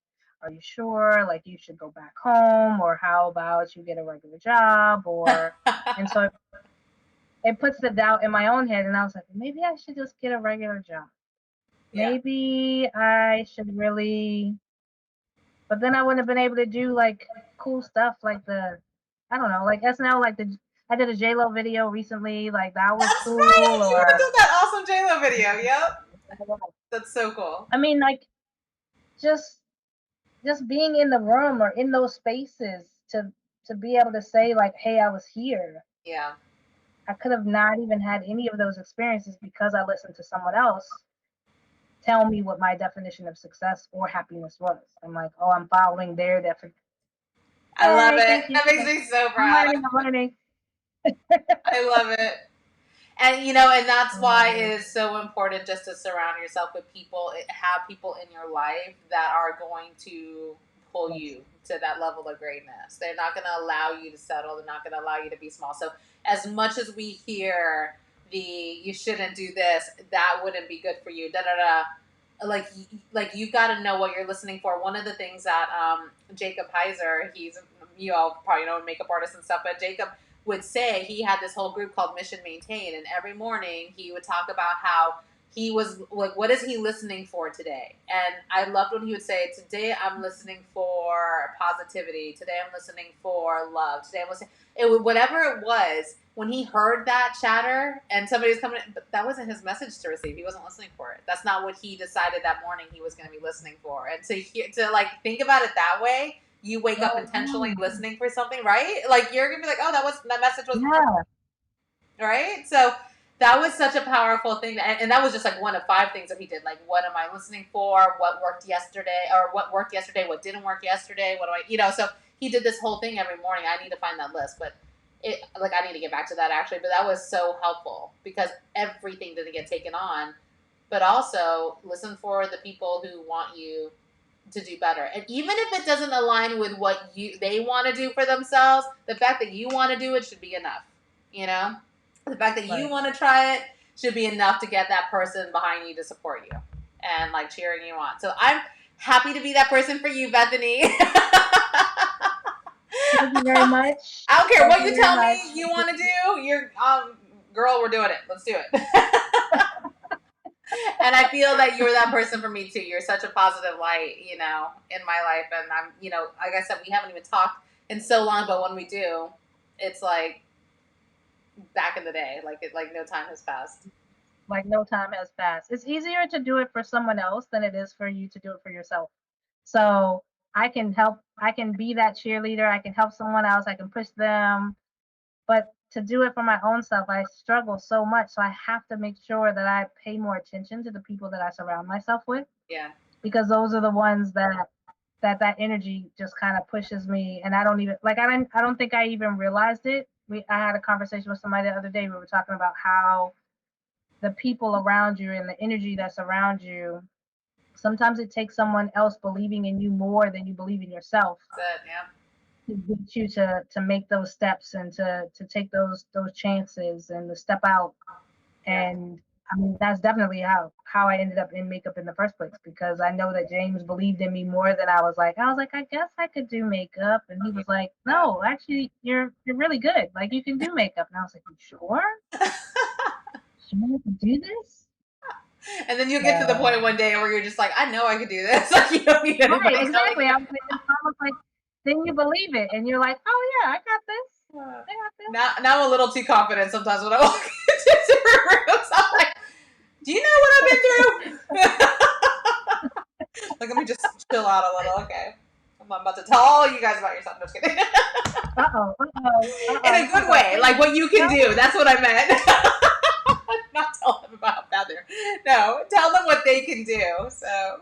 are you sure? Like, you should go back home, or how about you get a regular job, or, and so it puts the doubt in my own head. And I was like, maybe I should just get a regular job. Yeah. Maybe I should really, but then I wouldn't have been able to do like cool stuff like I don't know, like SNL, like I did a J-Lo video recently, like that was That's cool. right. You Or did that awesome JLo video. Yep. That's so cool. I mean, like, just being in the room or in those spaces to be able to say like, hey, I was here. Yeah. I could have not even had any of those experiences because I listened to someone else tell me what my definition of success or happiness was. I'm like, oh, I'm following their definition. I love Hey, it. thank you. That makes me so I'm proud. learning. I'm learning. I love it. And you know, and that's why it is so important just to surround yourself with people, have people in your life that are going to pull you to that level of greatness. They're not going to allow you to settle. They're not going to allow you to be small. So as much as we hear the you shouldn't do this, that wouldn't be good for you, da da da, like you got to know what you're listening for. One of the things that Jacob Heiser, he's, you all probably know, makeup artist and stuff, but Jacob would say he had this whole group called Mission Maintain, and every morning he would talk about how he was like, what is he listening for today? And I loved when he would say, today I'm listening for positivity, today I'm listening for love, today I'm listening, whatever it was. When he heard that chatter and somebody was coming in, but that wasn't his message to receive. He wasn't listening for it. That's not what he decided that morning he was going to be listening for. And to like think about it that way, you wake up intentionally listening for something, right? Like, you're gonna be like, oh, that message was Yeah. right. So that was such a powerful thing, and that was just like one of 5 things that he did. Like, what am I listening for? What worked yesterday, or what worked yesterday? What didn't work yesterday? What do I, So he did this whole thing every morning. I need to find that list, but I need to get back to that actually. But that was so helpful because everything didn't get taken on, but also listen for the people who want you to do better. And even if it doesn't align with what they want to do for themselves, the fact that you want to do it should be enough. You know, the fact that you Right. want to try it should be enough to get that person behind you to support you and like cheering you on. So I'm happy to be that person for you, Bethany. Thank you very much. I don't care Thank what you you very tell much. me you want to do. You're girl, we're doing it. Let's do it. And I feel that you're that person for me too. You're such a positive light, in my life. And I'm, like I said, we haven't even talked in so long, but when we do, it's like back in the day, like no time has passed. Like, no time has passed. It's easier to do it for someone else than it is for you to do it for yourself. So I can help, I can be that cheerleader, I can help someone else, I can push them. But to do it for my own self, I struggle so much. So I have to make sure that I pay more attention to the people that I surround myself with, Yeah. because those are the ones that energy just kind of pushes me. And I don't even, like, I don't think I even realized it. I had a conversation with somebody the other day. We were talking about how the people around you and the energy that's around you sometimes it takes someone else believing in you more than you believe in yourself That's it. Yeah. to get you to make those steps and to take those chances and to step out. Yeah. And I mean, that's definitely how I ended up in makeup in the first place, because I know that James believed in me more than I was like, I guess I could do makeup. And he was like, Yeah. no, actually, you're really good. Like, you can do makeup. And I was like, you sure? Sure you can do this? And then you'll get to the So, point one day where you're just like, I know I could do this. Like, you don't need right, anybody telling exactly. you. I was like, it's almost like, then you believe it and you're like, oh yeah, I got this. I got this. Now I'm a little too confident sometimes when I walk into different rooms. I'm like, do you know what I've been through? Like, let me just chill out a little. Okay. I'm about to tell all you guys about yourself. I'm just kidding. In a good way. Like what you can do. That's what I meant. Not tell them about how bad they're. No, tell them what they can do. So.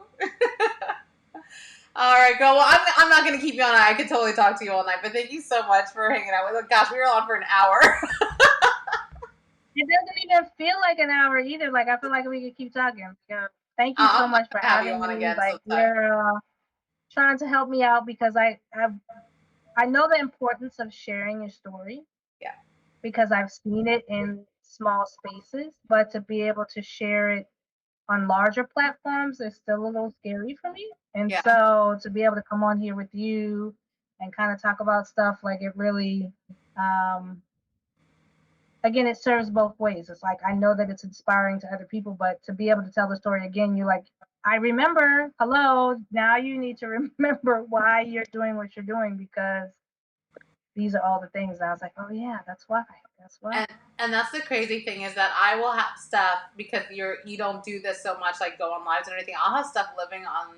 All right, girl. Well, I'm not going to keep you on. I could totally talk to you all night, but thank you so much for hanging out with us. Gosh, we were on for an hour. It doesn't even feel like an hour either. Like, I feel like we could keep talking. Yeah. Thank you so I'm much for have you having on me. again Like, sometime. you're trying to help me out because I know the importance of sharing your story. Yeah. Because I've seen it in small spaces, but to be able to share it on larger platforms is still a little scary for me. And Yeah. so to be able to come on here with you and kind of talk about stuff, like, it really, again, it serves both ways. It's like, I know that it's inspiring to other people, but to be able to tell the story again, you're like, I remember, hello, now you need to remember why you're doing what you're doing, because these are all the things. And I was like, oh yeah, that's why. That's why. And that's the crazy thing is that I will have stuff because you don't do this so much, like go on lives and everything. I'll have stuff living on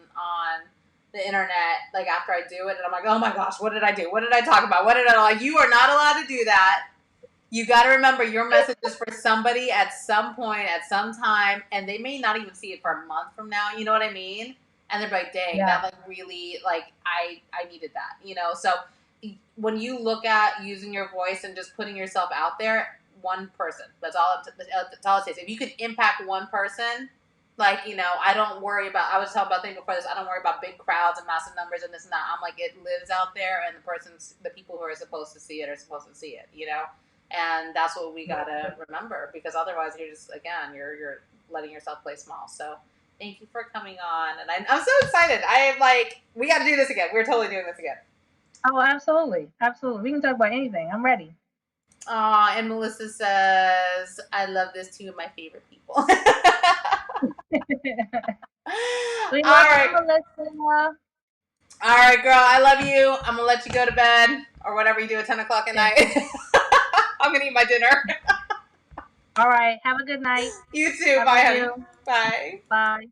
the internet like after I do it, and I'm like, oh my gosh, what did I do? What did I talk about? What did I like? You are not allowed to do that. You got to remember your message is for somebody at some point, at some time, and they may not even see it for a month from now. You know what I mean? And they're like, dang, Yeah. that like really like I needed that. You know, so when you look at using your voice and just putting yourself out there, one person. That's all. That's all it takes. If you can impact one person, like I don't worry about. I was talking about things before this. I don't worry about big crowds and massive numbers and this and that. I'm like, it lives out there, and the people who are supposed to see it are supposed to see it. And that's what we gotta remember, because otherwise you're just you're letting yourself play small. So thank you for coming on, and I'm so excited. We got to do this again. We're totally doing this again. Oh, absolutely. Absolutely. We can talk about anything. I'm ready. And Melissa says, I love this too, my favorite people. All We love right. you, Melissa. All right, girl. I love you. I'm going to let you go to bed or whatever you do at 10 o'clock at night. I'm going to eat my dinner. All right. Have a good night. You too. Love Bye, you. honey. Bye. Bye.